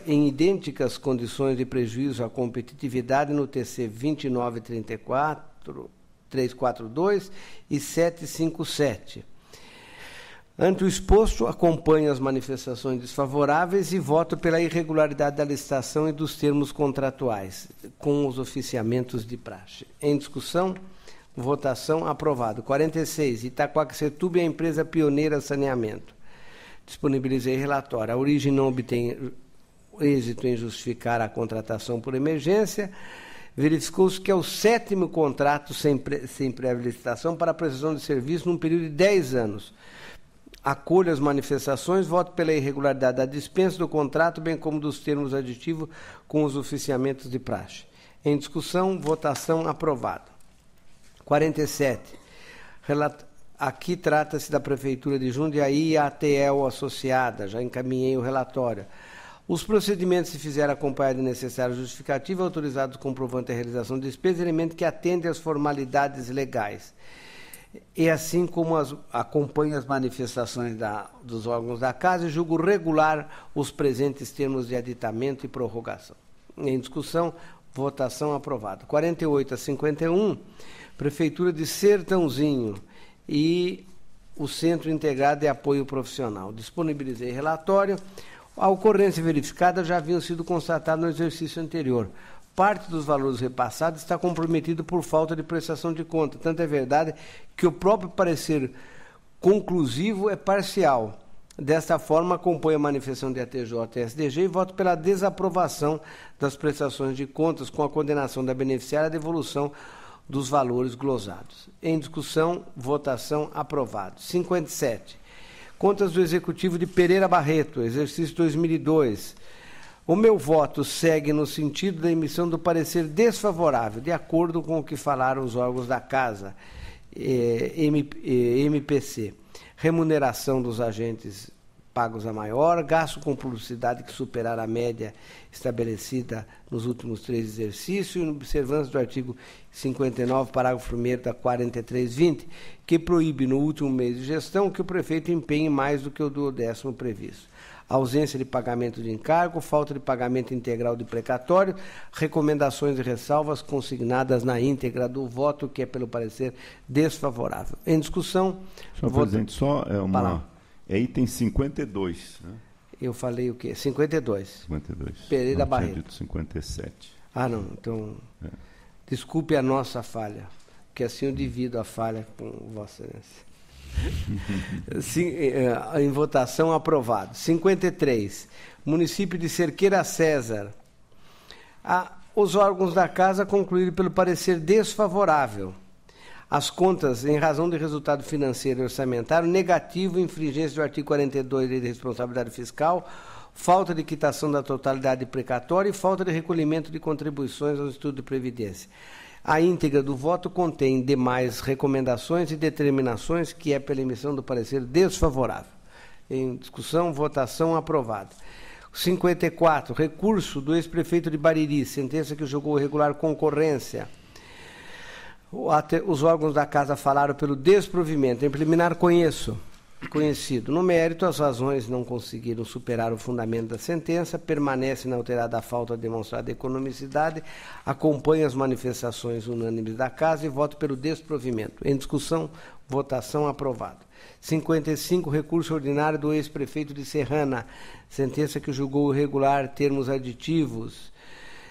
A: em idênticas condições de prejuízo à competitividade no TC 2934, 342 e 757. Ante o exposto, acompanho as manifestações desfavoráveis e voto pela irregularidade da licitação e dos termos contratuais, com os oficiamentos de praxe. Em discussão, votação, aprovado. 46. Itaquaquecetuba e a empresa pioneira saneamento. Disponibilizei relatório. A origem não obtém êxito em justificar a contratação por emergência. Verificou-se que é o 7º contrato sem prévia licitação para a prestação de serviço num período de 10 anos. Acolho as manifestações, voto pela irregularidade da dispensa do contrato, bem como dos termos aditivos com os oficiamentos de praxe. Em discussão, votação, aprovado. 47. Aqui trata-se da Prefeitura de Jundiaí e a ATL associada, já encaminhei o relatório. Os procedimentos se fizeram acompanhar de necessária justificativa, autorizados comprovante a realização de despesas, elemento que atende às formalidades legais. E assim como acompanho as manifestações dos órgãos da Casa e julgo regular os presentes termos de aditamento e prorrogação. Em discussão, votação, aprovado. 48 a 51, Prefeitura de Sertãozinho e o Centro Integrado de Apoio Profissional. Disponibilizei relatório. A ocorrência verificada já haviam sido constatadas no exercício anterior. Parte dos valores repassados está comprometido por falta de prestação de conta. Tanto é verdade que o próprio parecer conclusivo é parcial. Desta forma, acompanho a manifestação de ATJ e SDG e voto pela desaprovação das prestações de contas com a condenação da beneficiária à devolução dos valores glosados. Em discussão, votação, aprovado. 57. Contas do Executivo de Pereira Barreto, exercício 2002. O meu voto segue no sentido da emissão do parecer desfavorável, de acordo com o que falaram os órgãos da Casa, MPC. Remuneração dos agentes pagos a maior, gasto com publicidade que superar a média estabelecida nos últimos 3 exercícios, e observância do artigo 59, parágrafo 1º da 4320, que proíbe no último mês de gestão que o prefeito empenhe mais do que o do 10º previsto. Ausência de pagamento de encargo, falta de pagamento integral de precatório, recomendações e ressalvas consignadas na íntegra do voto, que é pelo parecer desfavorável. Em discussão...
C: Senhor presidente, só é item 52. Né?
A: Eu falei o quê? 52.
C: 52.
A: Pereira Barreto.
C: Tinha dito 57.
A: Ah, não. Então, desculpe a nossa falha, que assim eu divido a falha com Vossa Excelência. Em votação, aprovado. 53. Município de Cerqueira César. Os órgãos da Casa concluíram pelo parecer desfavorável as contas em razão de resultado financeiro e orçamentário negativo, infringência do artigo 42 da Lei de Responsabilidade Fiscal, falta de quitação da totalidade precatória e falta de recolhimento de contribuições ao Instituto de Previdência. A íntegra do voto contém demais recomendações e determinações, que é pela emissão do parecer desfavorável. Em discussão, votação, aprovado. 54, recurso do ex-prefeito de Bariri, sentença que julgou irregular concorrência. Os órgãos da Casa falaram pelo desprovimento. Em preliminar, conhecido. No mérito, as razões não conseguiram superar o fundamento da sentença, permanece inalterada a falta demonstrada de economicidade, acompanha as manifestações unânimes da Casa e voto pelo desprovimento. Em discussão, votação, aprovado. 55, recurso ordinário do ex-prefeito de Serrana, sentença que julgou irregular termos aditivos.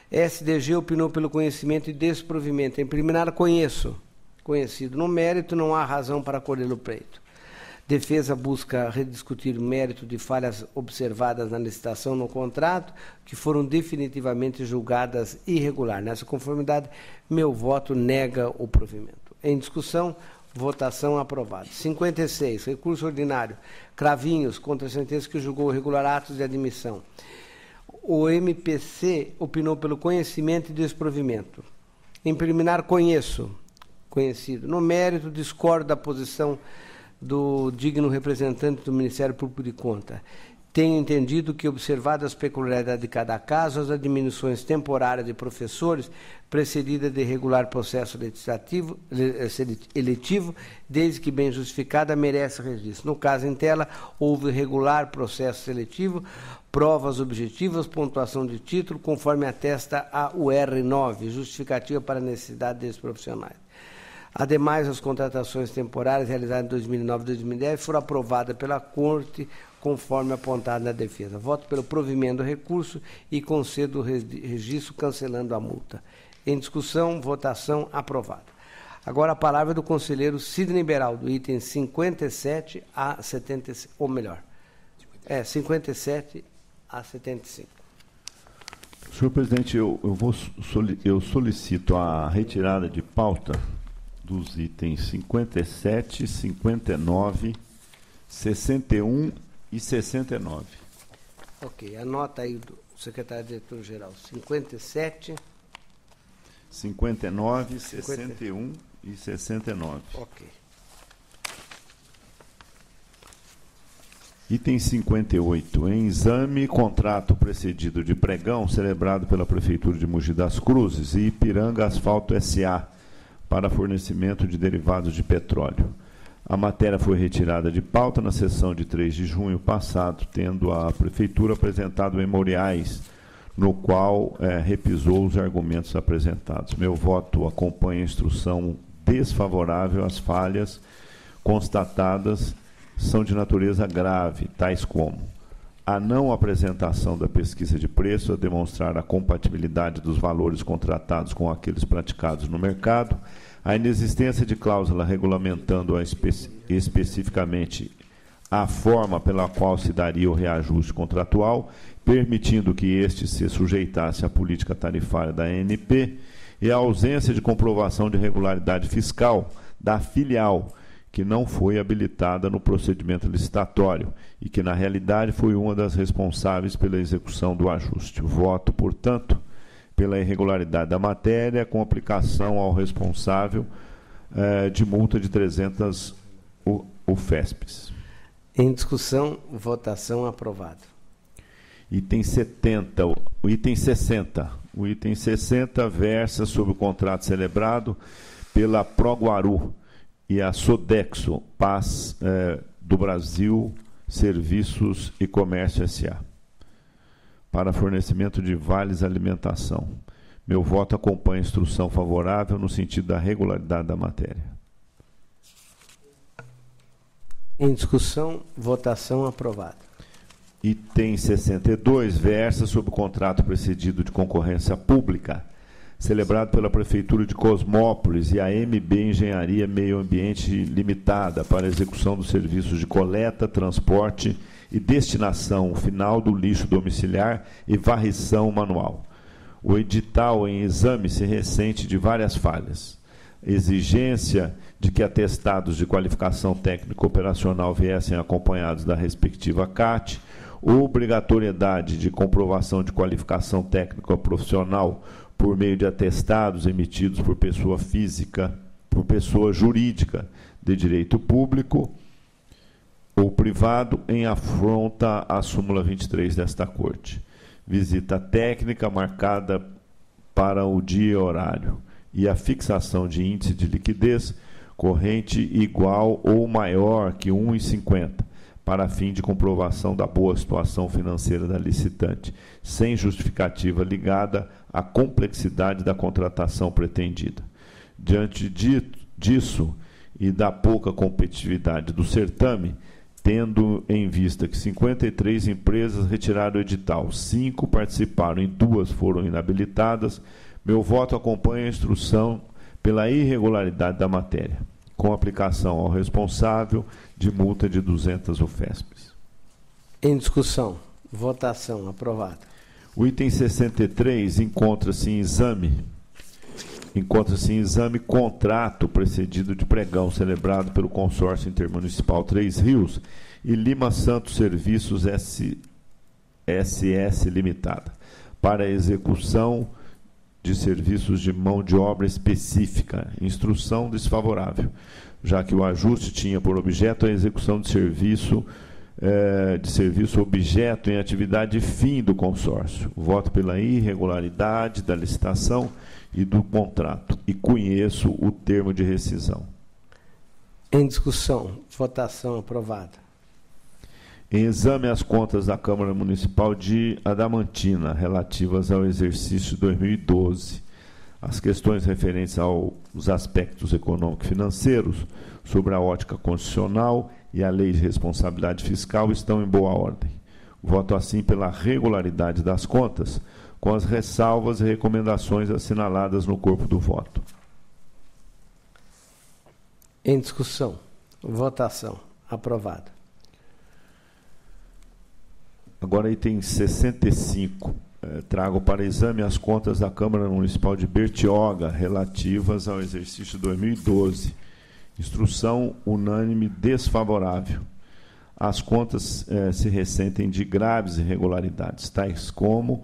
A: SDG opinou pelo conhecimento e desprovimento. Em preliminar, conhecido. No mérito, não há razão para acolher o pleito. Defesa busca rediscutir o mérito de falhas observadas na licitação no contrato, que foram definitivamente julgadas irregular. Nessa conformidade, meu voto nega o provimento. Em discussão, votação, aprovado. 56, recurso ordinário. Cravinhos, contra a sentença que julgou irregular atos de admissão. O MPC opinou pelo conhecimento e desprovimento. Em preliminar, conhecido. No mérito, discordo da posição do digno representante do Ministério Público de Contas. Tenho entendido que, observadas as peculiaridades de cada caso, as admissões temporárias de professores, precedidas de regular processo eletivo, desde que bem justificada, merece registro. No caso em tela, houve regular processo seletivo, provas objetivas, pontuação de título, conforme atesta a UR9, justificativa para a necessidade desses profissionais. Ademais, as contratações temporárias realizadas em 2009 e 2010 foram aprovadas pela Corte, conforme apontado na defesa. Voto pelo provimento do recurso e concedo o registro cancelando a multa. Em discussão, votação, aprovado. Agora a palavra é do conselheiro Sidney Beraldo, item 57 a 75, ou melhor, 57 a 75.
C: Senhor presidente, eu solicito a retirada de pauta dos itens 57, 59, 61 e 69.
A: Ok, anota aí do secretário-diretor-geral. 57...
C: 59, 61 e 69.
A: Ok.
C: Item 58. Em exame, contrato precedido de pregão celebrado pela Prefeitura de Mogi das Cruzes e Ipiranga Asfalto S.A. para fornecimento de derivados de petróleo. A matéria foi retirada de pauta na sessão de 3 de junho passado, tendo a Prefeitura apresentado memoriais, no qual repisou os argumentos apresentados. Meu voto acompanha a instrução desfavorável. As falhas constatadas são de natureza grave, tais como a não apresentação da pesquisa de preço a demonstrar a compatibilidade dos valores contratados com aqueles praticados no mercado, a inexistência de cláusula regulamentando especificamente a forma pela qual se daria o reajuste contratual, permitindo que este se sujeitasse à política tarifária da ANP, e a ausência de comprovação de regularidade fiscal da filial, que não foi habilitada no procedimento licitatório e que, na realidade, foi uma das responsáveis pela execução do ajuste. Voto, portanto, pela irregularidade da matéria, com aplicação ao responsável de multa de 300 UFESPs.
A: Em discussão, votação, aprovado.
C: Item 70, o item 60. O item 60 versa sobre o contrato celebrado pela Proguaru e a Sodexo, Paz do Brasil, Serviços e Comércio S.A., para fornecimento de vales alimentação. Meu voto acompanha a instrução favorável no sentido da regularidade da matéria.
A: Em discussão, votação, aprovado.
C: Item 62 versa sobre o contrato precedido de concorrência pública, celebrado pela Prefeitura de Cosmópolis e a MB Engenharia Meio Ambiente Limitada para execução dos serviços de coleta, transporte e destinação final do lixo domiciliar e varrição manual. O edital em exame se ressente de várias falhas. Exigência de que atestados de qualificação técnica operacional viessem acompanhados da respectiva CAT, obrigatoriedade de comprovação de qualificação técnica profissional por meio de atestados emitidos por pessoa física, por pessoa jurídica de direito público ou privado, em afronta à súmula 23 desta Corte. Visita técnica marcada para o dia e horário e a fixação de índice de liquidez corrente igual ou maior que 1,50 para fim de comprovação da boa situação financeira da licitante, sem justificativa ligada à complexidade da contratação pretendida. Diante disso e da pouca competitividade do certame, tendo em vista que 53 empresas retiraram o edital, 5 participaram e 2 foram inabilitadas, meu voto acompanha a instrução pela irregularidade da matéria, com aplicação ao responsável de multa de 200 UFESPs.
A: Em discussão, votação, aprovado.
C: O item 63 encontra-se em exame contrato precedido de pregão celebrado pelo Consórcio Intermunicipal Três Rios e Lima Santos Serviços SS Limitada, para a execução de serviços de mão de obra específica, instrução desfavorável, já que o ajuste tinha por objeto a execução de serviço objeto em atividade fim do consórcio. Voto pela irregularidade da licitação e do contrato e conheço o termo de rescisão.
A: Em discussão, votação, aprovada.
C: Em exame as contas da Câmara Municipal de Adamantina, relativas ao exercício 2012. As questões referentes aos aspectos econômico-financeiros, sobre a ótica constitucional e a Lei de Responsabilidade Fiscal estão em boa ordem. Voto assim pela regularidade das contas, com as ressalvas e recomendações assinaladas no corpo do voto.
A: Em discussão, votação, aprovado.
C: Agora, item 65. Trago para exame as contas da Câmara Municipal de Bertioga, relativas ao exercício 2012. Instrução unânime desfavorável. As contas se ressentem de graves irregularidades, tais como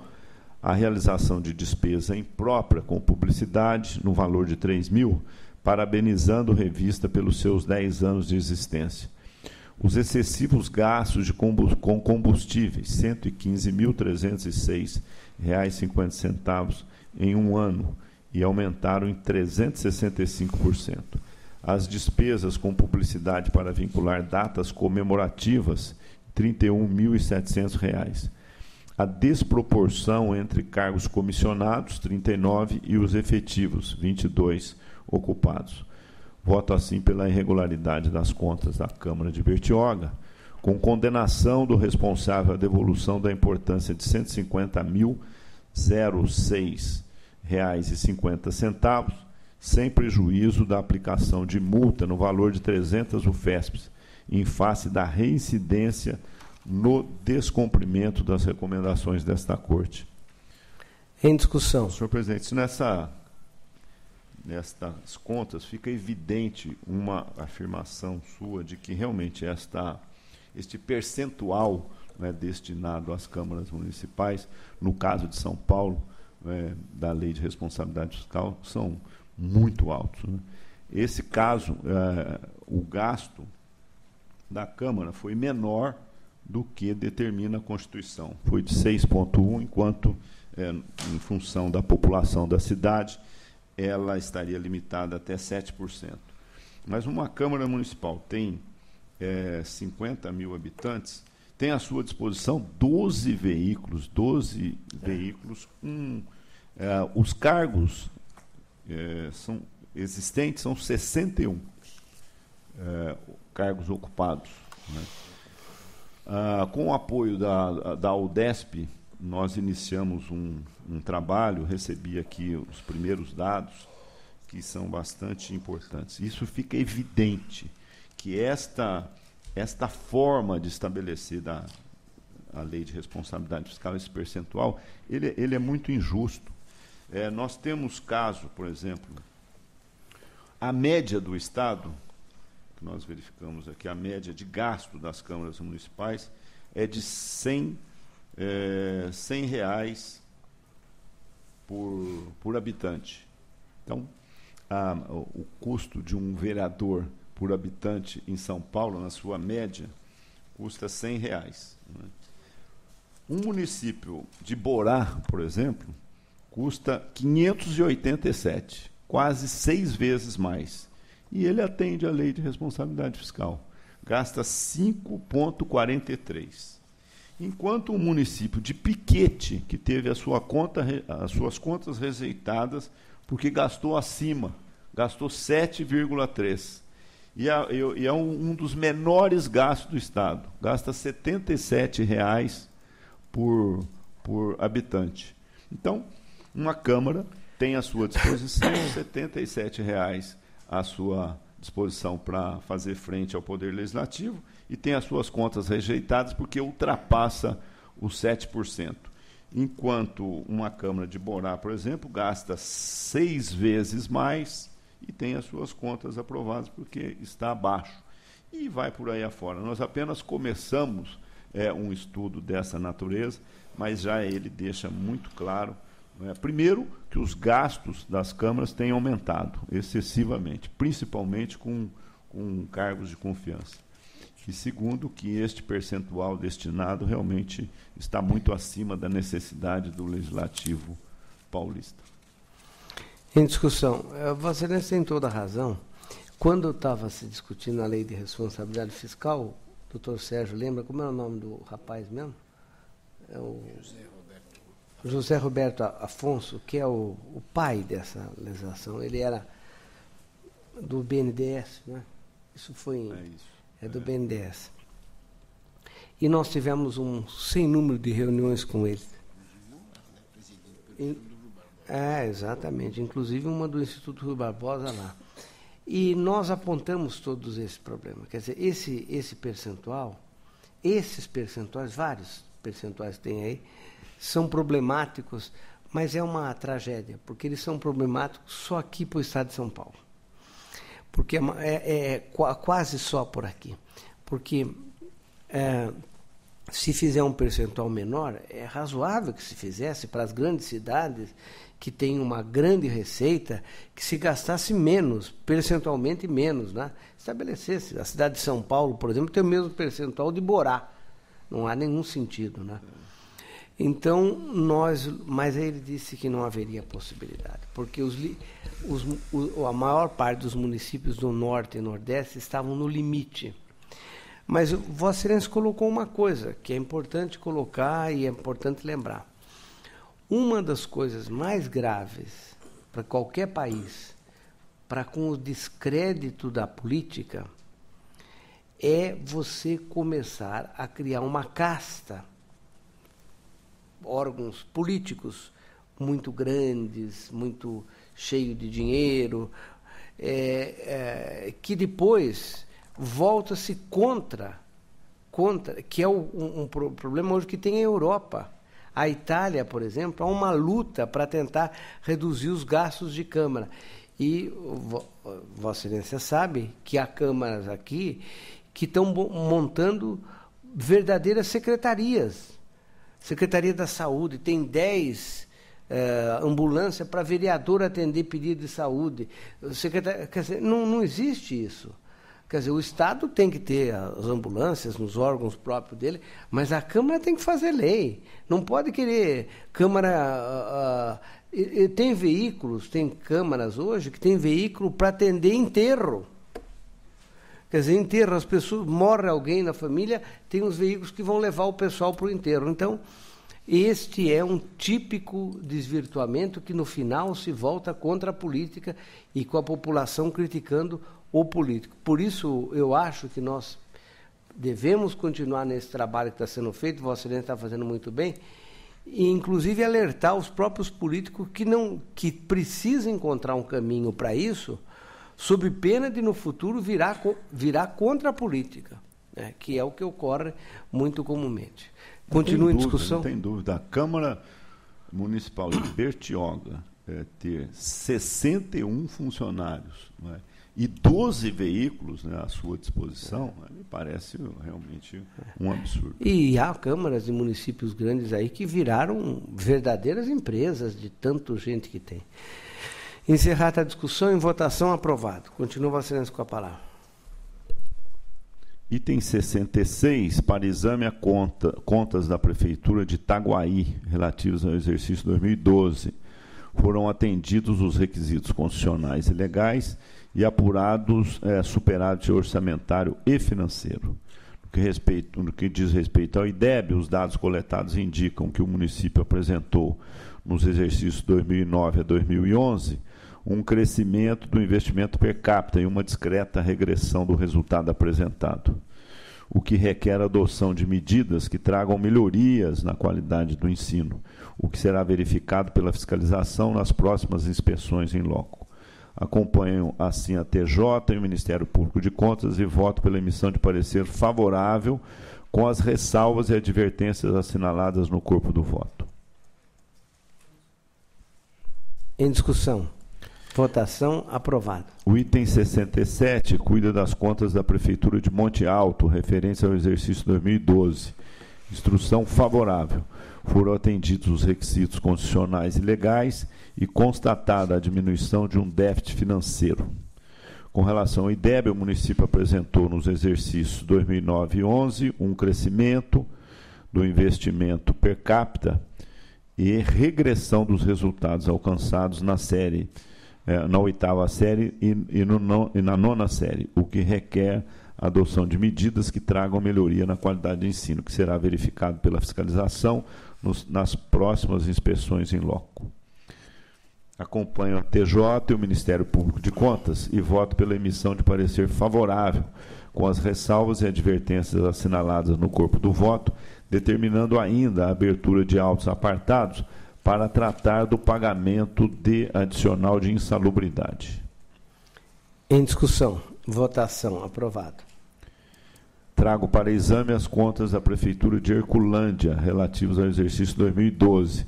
C: a realização de despesa imprópria com publicidade, no valor de 3.000, parabenizando revista pelos seus 10 anos de existência. Os excessivos gastos com combustíveis, R$ 115.306,50 em um ano, e aumentaram em 365%. As despesas com publicidade para vincular datas comemorativas, R$ 31.700. A desproporção entre cargos comissionados, 39, e os efetivos, 22, ocupados. Voto assim pela irregularidade das contas da Câmara de Bertioga, com condenação do responsável à devolução da importância de R$ 150.006,50, sem prejuízo da aplicação de multa no valor de 300 UFESPs, em face da reincidência no descumprimento das recomendações desta Corte.
A: Em discussão.
C: Senhor presidente, nestas contas fica evidente uma afirmação sua de que realmente este percentual, né, destinado às câmaras municipais, no caso de São Paulo, da Lei de Responsabilidade Fiscal, são muito altos, né? Esse caso, o gasto da Câmara foi menor do que determina a Constituição. Foi de 6,1, enquanto, em função da população da cidade, ela estaria limitada até 7%. Mas uma Câmara Municipal tem 50 mil habitantes, tem à sua disposição 12 veículos. Os cargos existentes são 61 cargos ocupados, né? Com o apoio da UDESP, nós iniciamos um trabalho, recebi aqui os primeiros dados, que são bastante importantes. Isso fica evidente que esta forma de estabelecer a lei de responsabilidade fiscal, esse percentual, ele é muito injusto. Nós temos caso, por exemplo, a média do Estado, que nós verificamos aqui, a média de gasto das câmaras municipais é de R$ 100 reais por habitante. Então, o custo de um vereador por habitante em São Paulo, na sua média, custa R$ 100 reais, né? Um município de Borá, por exemplo, custa 587, quase 6 vezes mais. E ele atende à Lei de Responsabilidade Fiscal. Gasta 5,43. Enquanto o município de Piquete, que teve as suas contas rejeitadas porque gastou acima, gastou 7,3. E é um dos menores gastos do Estado. Gasta R$ 77 reais por habitante. Então, uma Câmara tem à sua disposição R$ 77 reais à sua disposição para fazer frente ao Poder Legislativo e tem as suas contas rejeitadas porque ultrapassa os 7%. Enquanto uma Câmara de Borá, por exemplo, gasta 6 vezes mais e tem as suas contas aprovadas porque está abaixo. E vai por aí afora. Nós apenas começamos um estudo dessa natureza, mas já ele deixa muito claro, primeiro, que os gastos das câmaras têm aumentado excessivamente, principalmente com cargos de confiança. E segundo, que este percentual destinado realmente está muito acima da necessidade do Legislativo paulista.
A: Em discussão, Vossa Excelência tem toda a razão. Quando estava se discutindo a lei de responsabilidade fiscal, o doutor Sérgio lembra, como é o nome do rapaz mesmo? José Roberto Afonso, que é o pai dessa legislação. Ele era do BNDES, né? Isso foi do BNDES. E nós tivemos um sem número de reuniões com ele. Exatamente. Inclusive uma do Instituto Rui Barbosa lá. E nós apontamos todos esses problemas. Quer dizer, esse percentual, esses percentuais, vários percentuais que tem aí, são problemáticos, mas é uma tragédia, porque eles são problemáticos só aqui para o Estado de São Paulo. Porque quase só por aqui. Porque se fizer um percentual menor, é razoável que se fizesse para as grandes cidades que têm uma grande receita, que se gastasse menos, percentualmente menos, né? Estabelecesse. A cidade de São Paulo, por exemplo, tem o mesmo percentual de Borá. Não há nenhum sentido, né? Então, mas ele disse que não haveria possibilidade, porque a maior parte dos municípios do Norte e Nordeste estavam no limite. Mas Vossa Excelência colocou uma coisa que é importante colocar e é importante lembrar. Uma das coisas mais graves para qualquer país, para com o descrédito da política, é você começar a criar uma casta, órgãos políticos muito grandes, muito cheios de dinheiro, que depois volta-se contra, que é um problema hoje que tem a Europa. A Itália, por exemplo, há uma luta para tentar reduzir os gastos de Câmara. E Vossa Excelência sabe que há câmaras aqui que estão montando verdadeiras secretarias. Secretaria da Saúde tem 10 ambulâncias para vereador atender pedido de saúde. Quer dizer, não existe isso. Quer dizer, o Estado tem que ter as ambulâncias nos órgãos próprios dele, mas a Câmara tem que fazer lei. Não pode querer Câmara... tem veículos, tem câmaras hoje que tem veículo para atender enterro. Quer dizer, enterro, as pessoas, morre alguém na família, tem os veículos que vão levar o pessoal para o enterro. Então, este é um típico desvirtuamento que no final se volta contra a política e com a população criticando o político. Por isso, eu acho que nós devemos continuar nesse trabalho que está sendo feito, Vossa Excelência está fazendo muito bem, e inclusive alertar os próprios políticos que precisam encontrar um caminho para isso, sob pena de no futuro virar contra a política, né, que é o que ocorre muito comumente. Continua em discussão.
C: Não tem dúvida. A Câmara Municipal de Bertioga ter 61 funcionários, não é, e 12 veículos, né, à sua disposição, me parece realmente um absurdo.
A: E há câmaras de municípios grandes aí que viraram verdadeiras empresas de tanta gente que tem. Encerrada a discussão, em votação, aprovado. Continua Vossa Excelência com a palavra.
C: Item 66, para exame a contas da Prefeitura de Itaguaí, relativos ao exercício 2012. Foram atendidos os requisitos constitucionais e legais e apurados superávit orçamentário e financeiro. No que diz respeito ao IDEB, os dados coletados indicam que o município apresentou, nos exercícios 2009 a 2011, um crescimento do investimento per capita e uma discreta regressão do resultado apresentado, o que requer a adoção de medidas que tragam melhorias na qualidade do ensino, o que será verificado pela fiscalização nas próximas inspeções em loco. Acompanham, assim, a TJ e o Ministério Público de Contas e voto pela emissão de parecer favorável com as ressalvas e advertências assinaladas no corpo do voto.
A: Em discussão. Votação aprovada.
C: O item 67 cuida das contas da Prefeitura de Monte Alto, referência ao exercício 2012. Instrução favorável. Foram atendidos os requisitos constitucionais e legais e constatada a diminuição de um déficit financeiro. Com relação ao IDEB, o município apresentou nos exercícios 2009 e 2011 um crescimento do investimento per capita e regressão dos resultados alcançados na série, na 8ª série e na 9ª série, o que requer a adoção de medidas que tragam melhoria na qualidade de ensino, que será verificado pela fiscalização nas próximas inspeções em loco. Acompanho a TJ e o Ministério Público de Contas e voto pela emissão de parecer favorável, com as ressalvas e advertências assinaladas no corpo do voto, determinando ainda a abertura de autos apartados para tratar do pagamento de adicional de insalubridade.
A: Em discussão. Votação. Aprovado.
C: Trago para exame as contas da Prefeitura de Herculândia, relativas ao exercício 2012.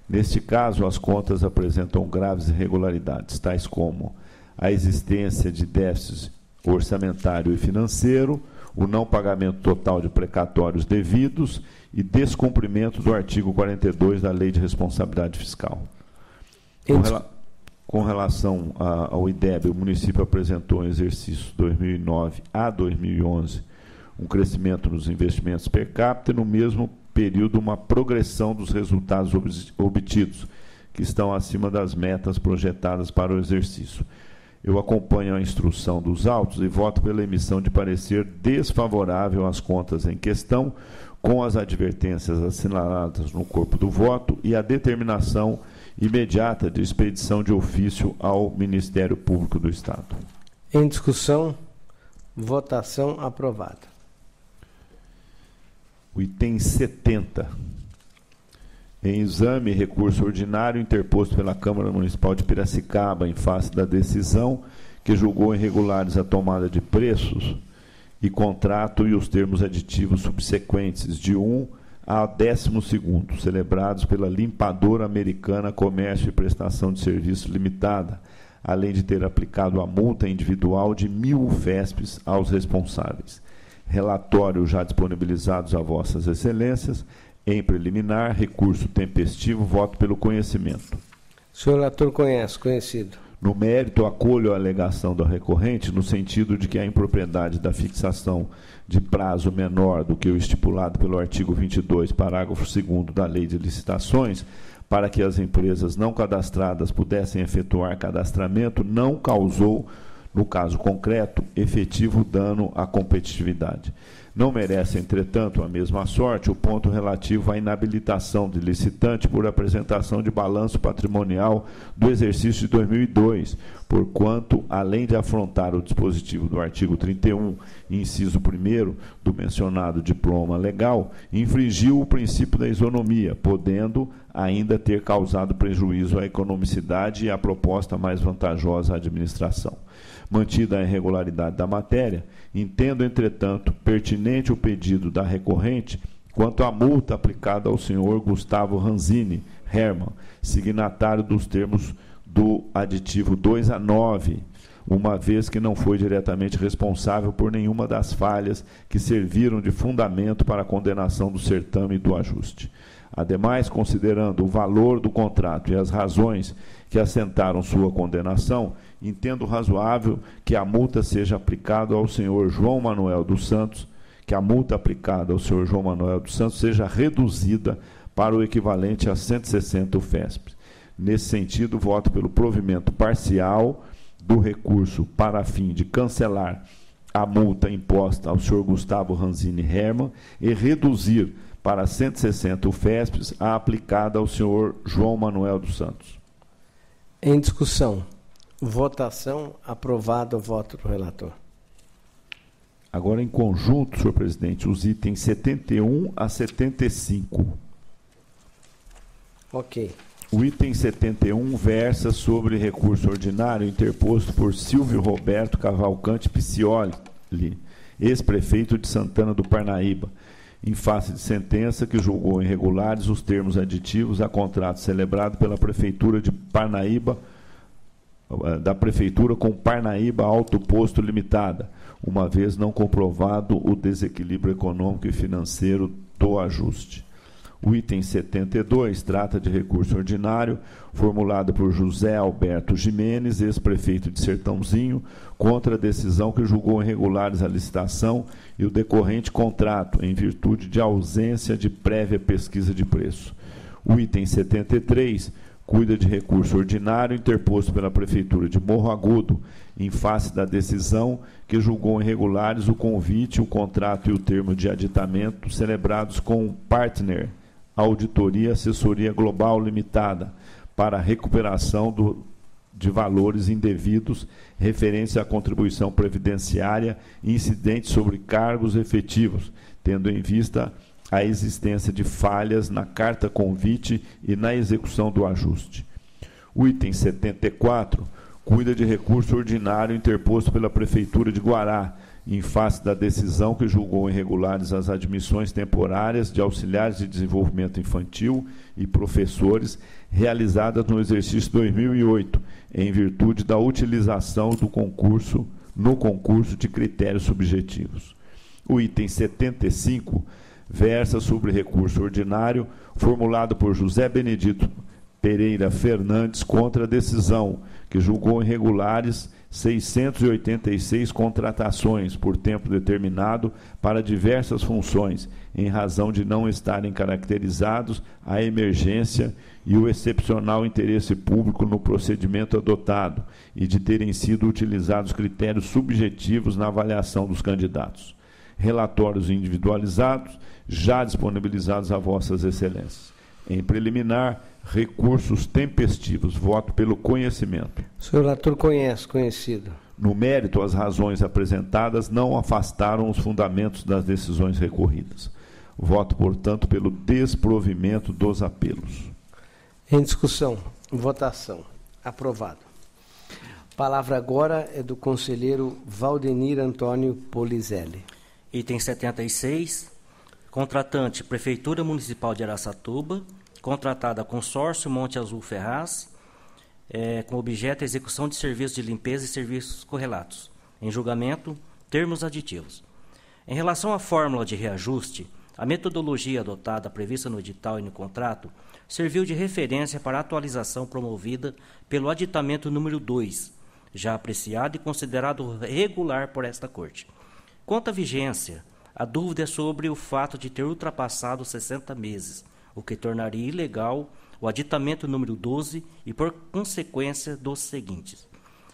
C: Neste caso, as contas apresentam graves irregularidades, tais como a existência de déficit orçamentário e financeiro, o não pagamento total de precatórios devidos e descumprimento do artigo 42 da Lei de Responsabilidade Fiscal. Com relação ao IDEB, o município apresentou em exercício 2009 a 2011 um crescimento nos investimentos per capita e, no mesmo período, uma progressão dos resultados obtidos, que estão acima das metas projetadas para o exercício. Eu acompanho a instrução dos autos e voto pela emissão de parecer desfavorável às contas em questão, com as advertências assinaladas no corpo do voto e a determinação imediata de expedição de ofício ao Ministério Público do Estado.
A: Em discussão, Votação aprovada.
C: O item 70. Em exame, recurso ordinário interposto pela Câmara Municipal de Piracicaba em face da decisão que julgou irregulares a tomada de preços e contrato e os termos aditivos subsequentes de 1 a 12º, celebrados pela Limpadora Americana Comércio e Prestação de Serviço Limitada, além de ter aplicado a multa individual de 1.000 UFESPs aos responsáveis. Relatório já disponibilizados a vossas excelências. Em preliminar, recurso tempestivo, voto pelo conhecimento.
A: O senhor relator conhecido.
C: No mérito, acolho a alegação do recorrente no sentido de que a impropriedade da fixação de prazo menor do que o estipulado pelo artigo 22, parágrafo 2º da Lei de Licitações, para que as empresas não cadastradas pudessem efetuar cadastramento, não causou, no caso concreto, efetivo dano à competitividade. Não merece, entretanto, a mesma sorte o ponto relativo à inabilitação de licitante por apresentação de balanço patrimonial do exercício de 2002, porquanto, além de afrontar o dispositivo do artigo 31, inciso 1º, do mencionado diploma legal, infringiu o princípio da isonomia, podendo ainda ter causado prejuízo à economicidade e à proposta mais vantajosa à administração. Mantida a irregularidade da matéria, entendo, entretanto, pertinente o pedido da recorrente quanto à multa aplicada ao senhor Gustavo Ranzini Hermann, signatário dos termos do aditivo 2 a 9, uma vez que não foi diretamente responsável por nenhuma das falhas que serviram de fundamento para a condenação do certame e do ajuste. Ademais, considerando o valor do contrato e as razões que assentaram sua condenação, entendo razoável que a multa seja aplicada ao senhor João Manuel dos Santos, seja reduzida para o equivalente a 160 UFESPs. Nesse sentido, voto pelo provimento parcial do recurso para fim de cancelar a multa imposta ao senhor Gustavo Ranzini Hermann e reduzir para 160 UFESPs a aplicada ao senhor João Manuel dos Santos.
A: Em discussão. Votação aprovado. O voto do relator.
C: Agora, em conjunto, senhor presidente, os itens 71 a 75.
A: Ok.
C: O item 71 versa sobre recurso ordinário interposto por Silvio Roberto Cavalcante Picioli, ex-prefeito de Santana do Parnaíba, em face de sentença que julgou irregulares os termos aditivos a contrato celebrado pela Prefeitura de Parnaíba, da Prefeitura com Parnaíba Alto Posto Limitada, uma vez não comprovado o desequilíbrio econômico e financeiro do ajuste. O item 72 trata de recurso ordinário formulado por José Alberto Jimenez, ex-prefeito de Sertãozinho, contra a decisão que julgou irregulares a licitação e o decorrente contrato, em virtude de ausência de prévia pesquisa de preço. O item 73 cuida de recurso ordinário interposto pela Prefeitura de Morro Agudo, em face da decisão que julgou irregulares o convite, o contrato e o termo de aditamento celebrados com o Partner Auditoria Assessoria Global Limitada para a recuperação de valores indevidos referentes à contribuição previdenciária incidente sobre cargos efetivos, tendo em vista a existência de falhas na carta convite e na execução do ajuste. O item 74 cuida de recurso ordinário interposto pela Prefeitura de Guará, em face da decisão que julgou irregulares as admissões temporárias de auxiliares de desenvolvimento infantil e professores realizadas no exercício 2008, em virtude da utilização do concurso de critérios subjetivos. O item 75 versa sobre recurso ordinário formulado por José Benedito Pereira Fernandes contra a decisão que julgou irregulares 686 contratações por tempo determinado para diversas funções, em razão de não estarem caracterizados a emergência e o excepcional interesse público no procedimento adotado e de terem sido utilizados critérios subjetivos na avaliação dos candidatos. Relatórios individualizados já disponibilizados a vossas excelências. Em preliminar, recursos tempestivos. Voto pelo conhecimento.
A: O senhor relator conhecido.
C: No mérito, as razões apresentadas não afastaram os fundamentos das decisões recorridas. Voto, portanto, pelo desprovimento dos apelos.
A: Em discussão. Votação. Aprovado. Palavra agora é do conselheiro Valdenir Antônio Polizelli.
D: Item 76. Contratante, Prefeitura Municipal de Araçatuba, contratada Consórcio Monte Azul Ferraz, com objeto a execução de serviços de limpeza e serviços correlatos. Em julgamento, termos aditivos. Em relação à fórmula de reajuste, a metodologia adotada prevista no edital e no contrato serviu de referência para a atualização promovida pelo aditamento número 2, já apreciado e considerado regular por esta Corte. Quanto à vigência, a dúvida é sobre o fato de ter ultrapassado 60 meses, o que tornaria ilegal o aditamento número 12 e, por consequência, dos seguintes.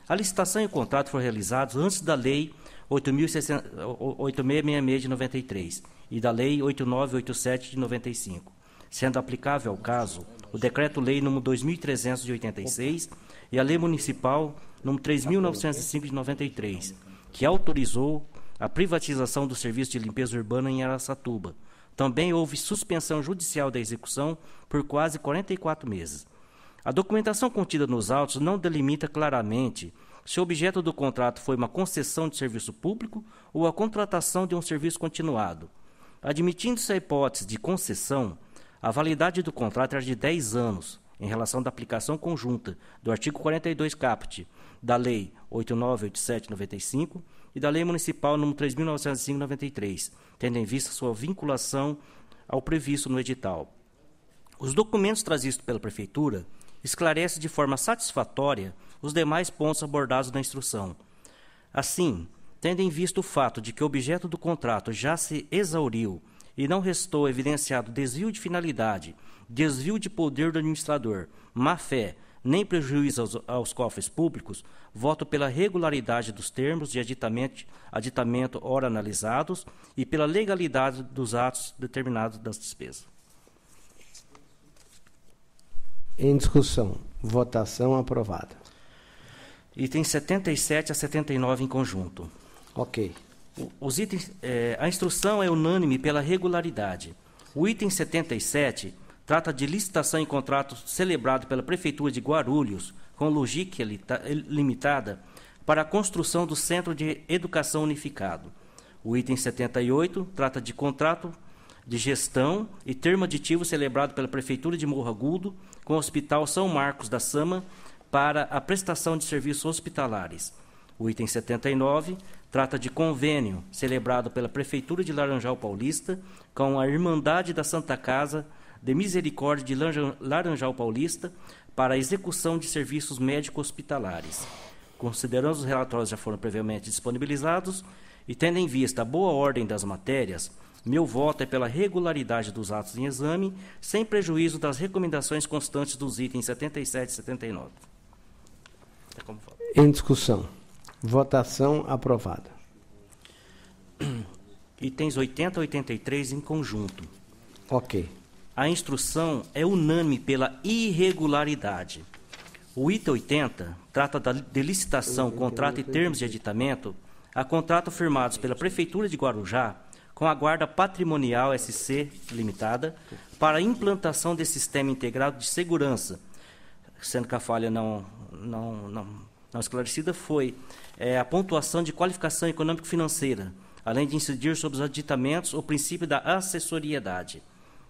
D: A licitação e o contrato foram realizados antes da Lei 8666 de 93 e da Lei 8987 de 95, sendo aplicável ao caso o Decreto-Lei nº 2.300 de 86 e a Lei Municipal nº 3.905 de 93, que autorizou a privatização do serviço de limpeza urbana em Araçatuba. Também houve suspensão judicial da execução por quase 44 meses. A documentação contida nos autos não delimita claramente se o objeto do contrato foi uma concessão de serviço público ou a contratação de um serviço continuado. Admitindo-se a hipótese de concessão, a validade do contrato era de 10 anos, em relação da aplicação conjunta do artigo 42 caput da Lei 8987/95 e da Lei Municipal nº 3.905/93, tendo em vista sua vinculação ao previsto no edital. Os documentos trazidos pela Prefeitura esclarecem de forma satisfatória os demais pontos abordados na instrução. Assim, tendo em vista o fato de que o objeto do contrato já se exauriu e não restou evidenciado desvio de finalidade, desvio de poder do administrador, má-fé, nem prejuízo aos cofres públicos, voto pela regularidade dos termos de aditamento ora analisados e pela legalidade dos atos determinados das despesas.
A: Em discussão. Votação aprovada.
D: Itens 77 a 79 em conjunto.
A: Ok.
D: Os itens, a instrução é unânime pela regularidade. O item 77 trata de licitação em contrato celebrado pela Prefeitura de Guarulhos com Logic Limitada para a construção do Centro de Educação Unificado. O item 78 trata de contrato de gestão e termo aditivo celebrado pela Prefeitura de Morro Agudo com o Hospital São Marcos da Sama para a prestação de serviços hospitalares. O item 79 trata de convênio celebrado pela Prefeitura de Laranjal Paulista com a Irmandade da Santa Casa de Misericórdia de Laranjal Paulista para a execução de serviços médico-hospitalares. Considerando os relatórios já foram previamente disponibilizados e tendo em vista a boa ordem das matérias, meu voto é pela regularidade dos atos em exame, sem prejuízo das recomendações constantes dos itens 77 e 79.
A: Em discussão. Votação aprovada.
D: Itens 80 a 83 em conjunto.
A: Ok.
D: A instrução é unânime pela irregularidade. O item 80 trata de licitação, contrato e termos de aditamento a contrato firmados pela Prefeitura de Guarujá com a Guarda Patrimonial SC Limitada para a implantação de sistema integrado de segurança, sendo que a falha não esclarecida foi a pontuação de qualificação econômico-financeira, além de incidir sobre os aditamentos o princípio da acessoriedade.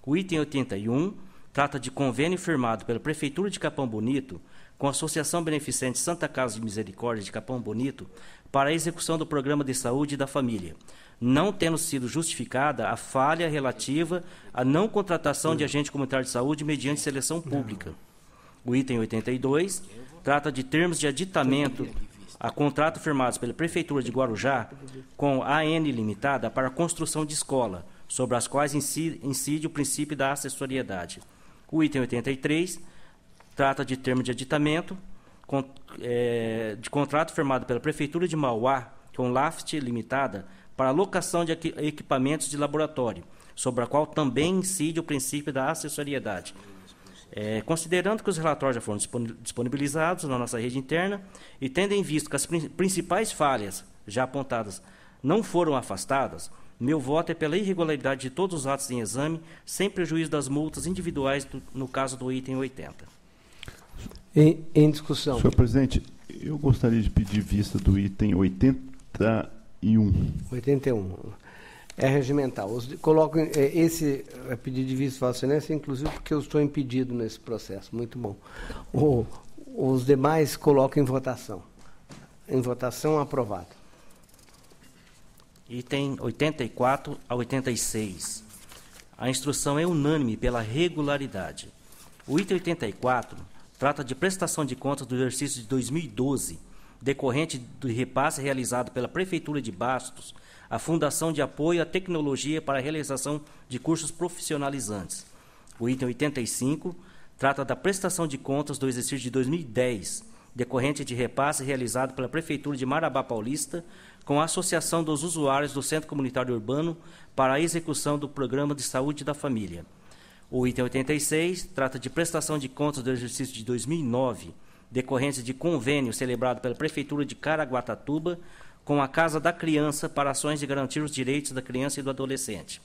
D: O item 81 trata de convênio firmado pela Prefeitura de Capão Bonito com a Associação Beneficente Santa Casa de Misericórdia de Capão Bonito para a execução do Programa de Saúde da Família, não tendo sido justificada a falha relativa à não contratação de agente comunitário de saúde mediante seleção pública. O item 82 trata de termos de aditamento a contrato firmados pela Prefeitura de Guarujá com a AN Limitada para a construção de escola, sobre as quais incide o princípio da acessoriedade. O item 83 trata de termo de aditamento de contrato firmado pela Prefeitura de Mauá com LAFT Limitada para a locação de equipamentos de laboratório, sobre a qual também incide o princípio da acessoriedade. Considerando que os relatórios já foram disponibilizados na nossa rede interna e tendo em vista que as principais falhas já apontadas não foram afastadas, meu voto é pela irregularidade de todos os atos em exame, sem prejuízo das multas individuais no caso do item 80.
A: Em discussão.
C: Senhor presidente, eu gostaria de pedir vista do item 81.
A: 81. É regimental. Colocam esse pedido de vista, Vossa Excelência, inclusive porque eu estou impedido nesse processo. Muito bom. Os demais colocam em votação. Em votação, aprovado.
D: Item 84 a 86. A instrução é unânime pela regularidade. O item 84 trata de prestação de contas do exercício de 2012, decorrente do repasse realizado pela Prefeitura de Bastos à Fundação de Apoio à Tecnologia para a realização de cursos profissionalizantes. O item 85 trata da prestação de contas do exercício de 2010, decorrente de repasse realizado pela Prefeitura de Marabá Paulista com a Associação dos Usuários do Centro Comunitário Urbano para a execução do Programa de Saúde da Família. O item 86 trata de prestação de contas do exercício de 2009, decorrente de convênio celebrado pela Prefeitura de Caraguatatuba com a Casa da Criança para ações de garantir os direitos da criança e do adolescente.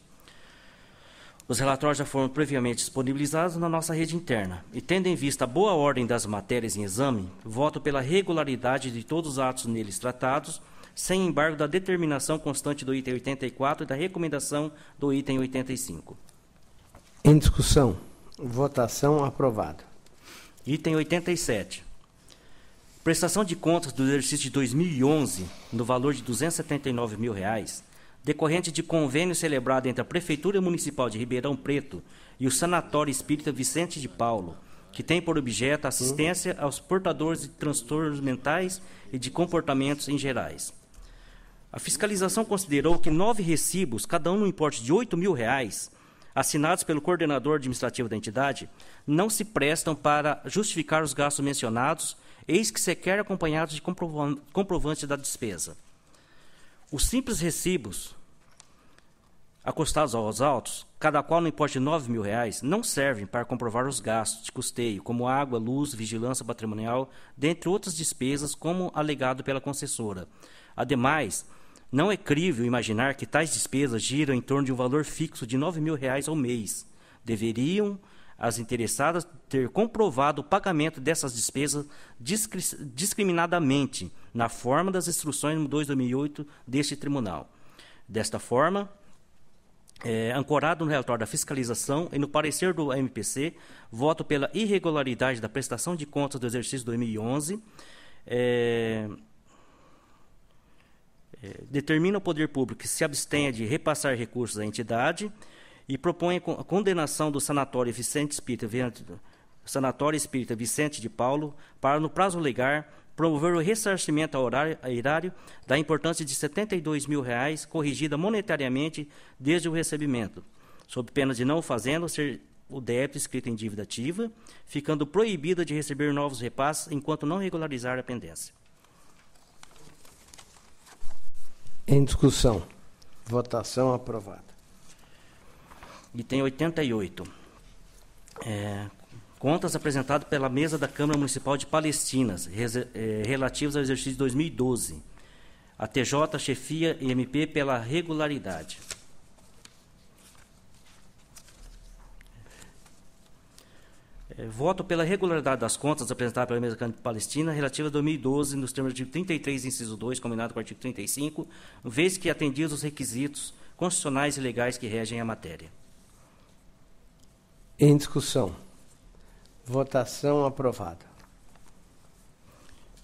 D: Os relatórios já foram previamente disponibilizados na nossa rede interna e, tendo em vista a boa ordem das matérias em exame, voto pela regularidade de todos os atos neles tratados, sem embargo da determinação constante do item 84 e da recomendação do item 85.
A: Em discussão. Votação aprovada.
D: Item 87. Prestação de contas do exercício de 2011, no valor de R$ 279 mil, decorrente de convênio celebrado entre a Prefeitura Municipal de Ribeirão Preto e o Sanatório Espírita Vicente de Paulo, que tem por objeto a assistência aos portadores de transtornos mentais e de comportamentos em gerais. A fiscalização considerou que 9 recibos, cada um no importe de R$ 8 mil, assinados pelo coordenador administrativo da entidade, não se prestam para justificar os gastos mencionados, eis que sequer acompanhados de comprovante da despesa. Os simples recibos, acostados aos autos, cada qual no importe de R$ 9 mil, não servem para comprovar os gastos de custeio, como água, luz, vigilância patrimonial, dentre outras despesas, como alegado pela concessora. Ademais, não é crível imaginar que tais despesas giram em torno de um valor fixo de R$ 9 mil ao mês. Deveriam as interessadas ter comprovado o pagamento dessas despesas discriminadamente na forma das instruções número 2/2008 deste tribunal. Desta forma, ancorado no relatório da fiscalização e no parecer do MPC, voto pela irregularidade da prestação de contas do exercício 2011, determina ao Poder Público que se abstenha de repassar recursos à entidade e propõe a condenação do Sanatório Espírita Vicente de Paulo para, no prazo legal, promover o ressarcimento erário da importância de R$ 72 mil, corrigida monetariamente desde o recebimento, sob pena de não fazendo ser o débito escrito em dívida ativa, ficando proibida de receber novos repasses enquanto não regularizar a pendência.
A: Em discussão. Votação aprovada.
D: Item 88. Contas apresentadas pela mesa da Câmara Municipal de Palestinas, relativas ao exercício de 2012. A TJ, chefia e MP pela regularidade. Voto pela regularidade das contas apresentadas pela mesa da Câmara de Palestina relativa a 2012, nos termos do artigo 33, inciso 2, combinado com o artigo 35, vez que atendidos os requisitos constitucionais e legais que regem a matéria.
A: Em discussão. Votação aprovada.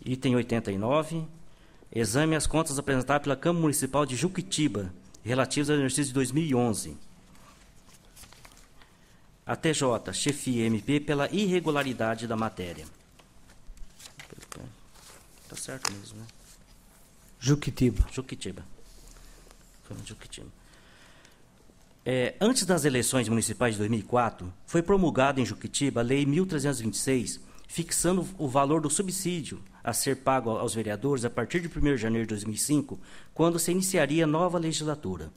D: Item 89. Exame às contas apresentadas pela Câmara Municipal de Juquitiba, relativas ao exercício de 2011. A TJ, chefia e MP pela irregularidade da matéria. Está certo mesmo, né?
A: Juquitiba.
D: Juquitiba. Antes das eleições municipais de 2004, foi promulgada em Juquitiba a Lei 1.326, fixando o valor do subsídio a ser pago aos vereadores a partir de 1º de janeiro de 2005, quando se iniciaria a nova legislatura.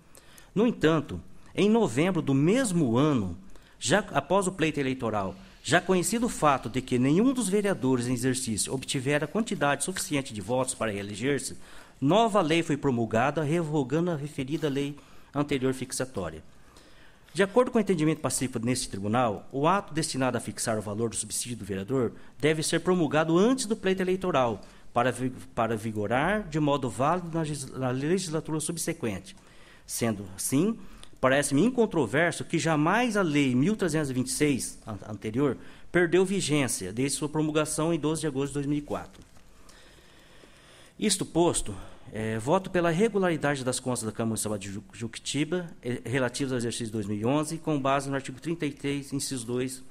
D: No entanto, em novembro do mesmo ano, já após o pleito eleitoral, Já conhecido o fato de que nenhum dos vereadores em exercício obtivera quantidade suficiente de votos para reeleger-se, nova lei foi promulgada, revogando a referida lei anterior fixatória. De acordo com o entendimento pacífico neste tribunal, o ato destinado a fixar o valor do subsídio do vereador deve ser promulgado antes do pleito eleitoral, para vigorar de modo válido na legislatura subsequente. Sendo assim, parece-me incontroverso que jamais a Lei 1.326, anterior, perdeu vigência desde sua promulgação em 12 de agosto de 2004. Isto posto, voto pela regularidade das contas da Câmara Municipal de Juquitiba, relativas ao exercício de 2011, com base no artigo 33, inciso 2,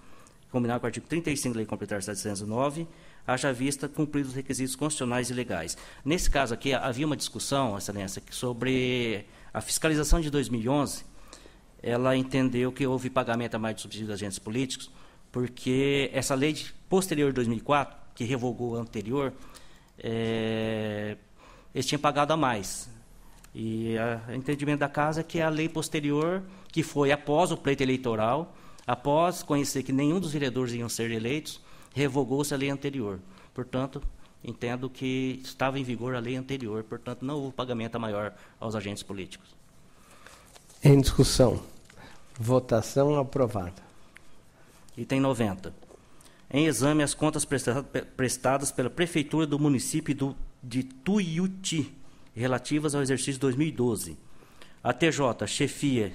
D: combinado com o artigo 35 da Lei Complementar 709, haja vista cumpridos os requisitos constitucionais e legais. Nesse caso aqui, havia uma discussão, Excelência, sobre a fiscalização de 2011. Ela entendeu que houve pagamento a mais de subsídio dos agentes políticos, porque essa lei posterior de 2004, que revogou a anterior, eles tinham pagado a mais. E o entendimento da Casa é que a lei posterior, que foi após o pleito eleitoral, após conhecer que nenhum dos vereadores iam ser eleitos, revogou-se a lei anterior. Portanto, entendo que estava em vigor a lei anterior, portanto, não houve pagamento maior aos agentes políticos.
A: Em discussão. Votação aprovada.
D: Item 90. Em exame, as contas prestadas pela Prefeitura do município de Tuiuti, relativas ao exercício 2012. A TJ, chefia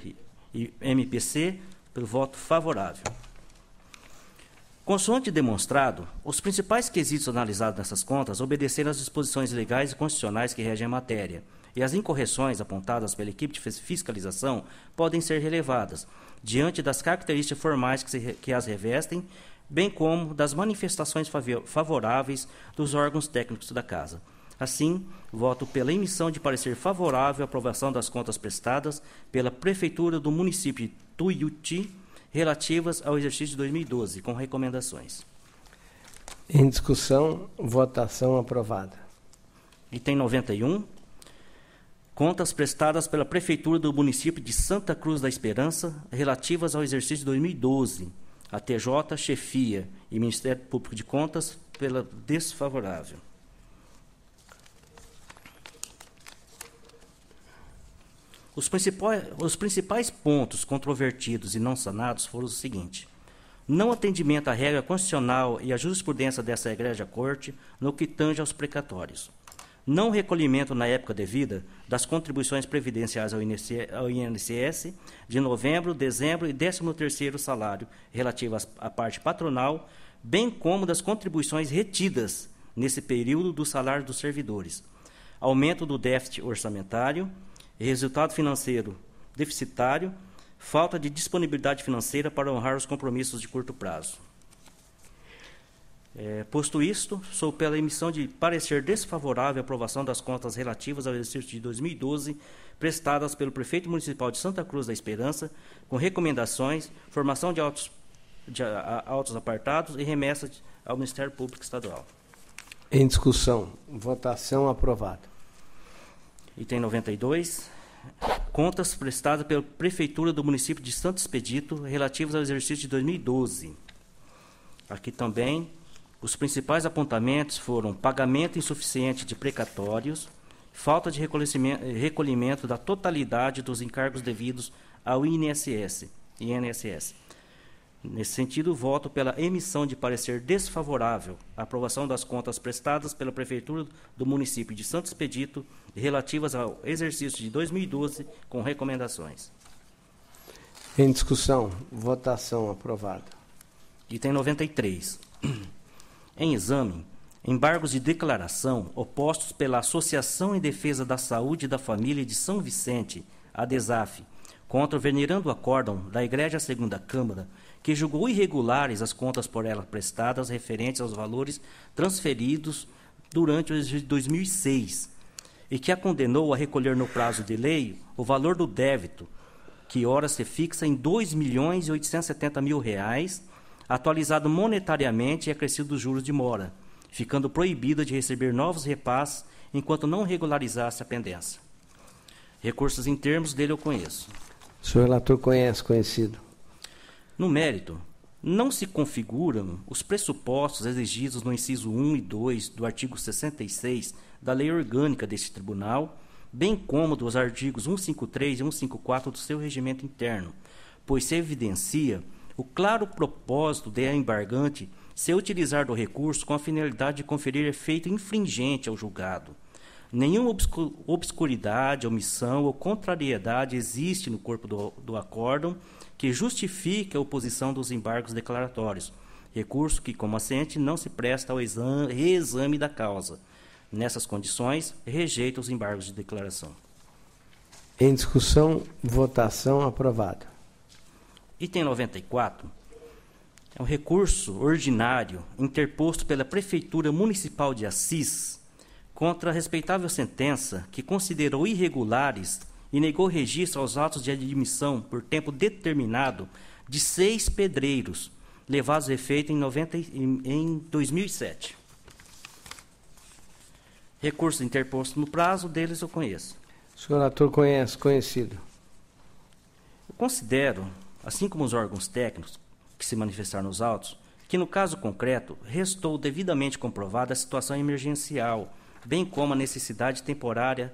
D: e MPC, pelo voto favorável. Consoante demonstrado, os principais quesitos analisados nessas contas obedeceram às disposições legais e constitucionais que regem a matéria, e as incorreções apontadas pela equipe de fiscalização podem ser relevadas, diante das características formais que as revestem, bem como das manifestações favoráveis dos órgãos técnicos da Casa. Assim, voto pela emissão de parecer favorável à aprovação das contas prestadas pela Prefeitura do município de Tuiuti, relativas ao exercício de 2012, com recomendações.
A: Em discussão, votação aprovada.
D: Item 91. Contas prestadas pela Prefeitura do município de Santa Cruz da Esperança, relativas ao exercício de 2012. A TJ, chefia e Ministério Público de Contas, pela desfavorável. Os principais pontos controvertidos e não sanados foram os seguintes: não atendimento à regra constitucional e à jurisprudência dessa egrégia corte no que tange aos precatórios, não recolhimento na época devida das contribuições previdenciais ao INSS de novembro, dezembro e 13º salário relativo à parte patronal, bem como das contribuições retidas nesse período do salário dos servidores, aumento do déficit orçamentário, resultado financeiro deficitário, falta de disponibilidade financeira para honrar os compromissos de curto prazo. Posto isto, sou pela emissão de parecer desfavorável à aprovação das contas relativas ao exercício de 2012, prestadas pelo Prefeito Municipal de Santa Cruz da Esperança, com recomendações, formação de autos apartados e remessa ao Ministério Público Estadual.
A: Em discussão, votação aprovada.
D: Item 92. Contas prestadas pela Prefeitura do município de Santo Expedito, relativas ao exercício de 2012. Aqui também, os principais apontamentos foram pagamento insuficiente de precatórios, falta de recolhimento da totalidade dos encargos devidos ao INSS. Nesse sentido, voto pela emissão de parecer desfavorável à aprovação das contas prestadas pela Prefeitura do município de Santo Expedito, relativas ao exercício de 2012, com recomendações.
A: Em discussão, votação aprovada.
D: Item 93. Em exame, embargos de declaração opostos pela Associação em Defesa da Saúde e da Família de São Vicente, a DESAF, contra o venerando acórdão da Igreja Segunda Câmara, que julgou irregulares as contas por ela prestadas referentes aos valores transferidos durante o exercício de 2006, e que a condenou a recolher no prazo de lei o valor do débito, que ora se fixa em R$ 2.870.000, atualizado monetariamente e acrescido dos juros de mora, ficando proibida de receber novos repasses enquanto não regularizasse a pendência. Recursos em termos dele eu conheço.
A: O senhor relator conhece, conhecido.
D: No mérito, não se configuram os pressupostos exigidos no inciso 1 e 2 do artigo 66 da Lei Orgânica deste Tribunal, bem como dos artigos 153 e 154 do seu regimento interno, pois se evidencia o claro propósito da embargante se utilizar do recurso com a finalidade de conferir efeito infringente ao julgado. Nenhuma obscuridade, omissão ou contrariedade existe no corpo do acórdão que justifique a oposição dos embargos declaratórios, recurso que, como assente, não se presta ao reexame da causa. Nessas condições, rejeita os embargos de declaração.
A: Em discussão, votação, aprovado.
D: Item 94. É um recurso ordinário interposto pela Prefeitura Municipal de Assis contra a respeitável sentença que considerou irregulares e negou registro aos autos de admissão por tempo determinado de 6 pedreiros, levados a efeito em 2007. Recurso interposto no prazo, deles eu conheço.
A: O senhor relator conhece, conhecido.
D: Eu considero, assim como os órgãos técnicos que se manifestaram nos autos, que no caso concreto restou devidamente comprovada a situação emergencial, bem como a necessidade temporária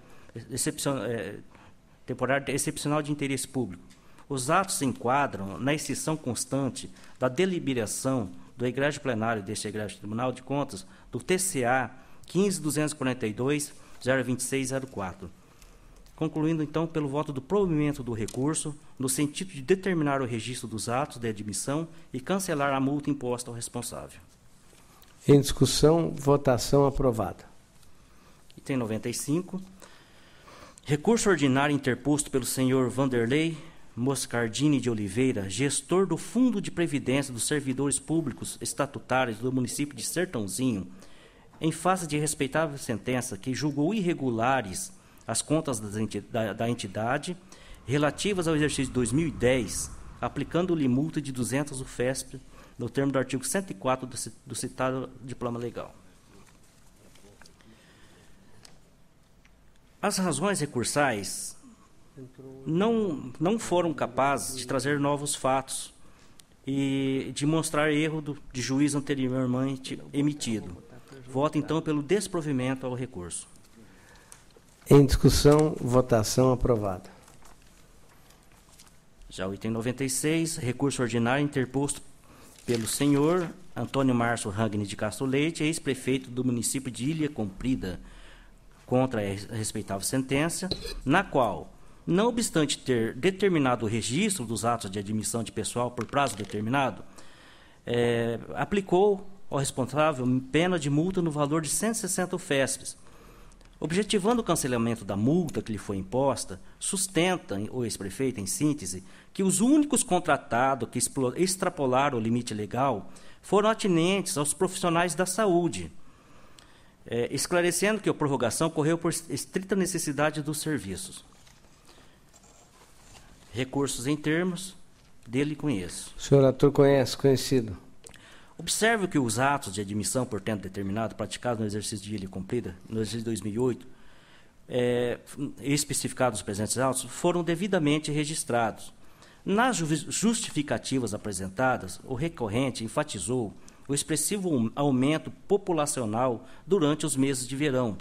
D: excepcional de interesse público. Os atos se enquadram na exceção constante da deliberação do egrégio plenário deste egrégio Tribunal de Contas do TCA 15.242.026.04. Concluindo, então, pelo voto do provimento do recurso, no sentido de determinar o registro dos atos de admissão e cancelar a multa imposta ao responsável.
A: Em discussão, votação, aprovada.
D: Item 95. Recurso ordinário interposto pelo senhor Vanderlei Moscardini de Oliveira, gestor do Fundo de Previdência dos Servidores Públicos Estatutários do município de Sertãozinho, em face de respeitável sentença que julgou irregulares as contas da entidade relativas ao exercício de 2010, aplicando-lhe multa de 200 UFESP no termo do artigo 104 do citado diploma legal. As razões recursais não foram capazes de trazer novos fatos e de mostrar erro de juiz anteriormente emitido. Voto, então, pelo desprovimento ao recurso.
A: Em discussão, votação, aprovada.
D: Já o item 96, recurso ordinário interposto pelo senhor Antônio Márcio Rangni de Castro Leite, ex-prefeito do município de Ilha Comprida, contra a respeitável sentença, na qual, não obstante ter determinado o registro dos atos de admissão de pessoal por prazo determinado, aplicou ao responsável pena de multa no valor de 160 UFESPs. Objetivando o cancelamento da multa que lhe foi imposta, sustenta o ex-prefeito, em síntese, que os únicos contratados que extrapolaram o limite legal foram atinentes aos profissionais da saúde, esclarecendo que a prorrogação ocorreu por estrita necessidade dos serviços. Recursos em termos, dele conheço.
A: O senhor ator conhece, conhecido.
D: Observe que os atos de admissão por tempo determinado praticados no exercício de ilha cumprida, no exercício de 2008, especificados nos presentes autos, foram devidamente registrados. Nas justificativas apresentadas, o recorrente enfatizou o expressivo aumento populacional durante os meses de verão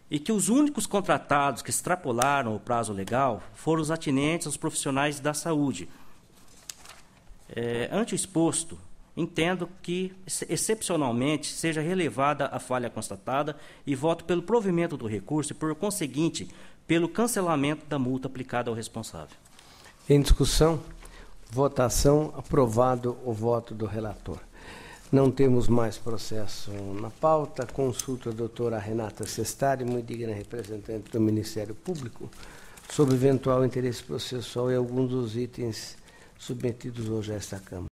D: e que os únicos contratados que extrapolaram o prazo legal foram os atinentes aos profissionais da saúde. Ante o exposto, entendo que, excepcionalmente, seja relevada a falha constatada e voto pelo provimento do recurso e, por conseguinte, pelo cancelamento da multa aplicada ao responsável.
A: Em discussão, votação, aprovado o voto do relator. Não temos mais processo na pauta. Consulta a doutora Renata Sestari, muito digna representante do Ministério Público, sobre eventual interesse processual em alguns dos itens submetidos hoje a esta Câmara.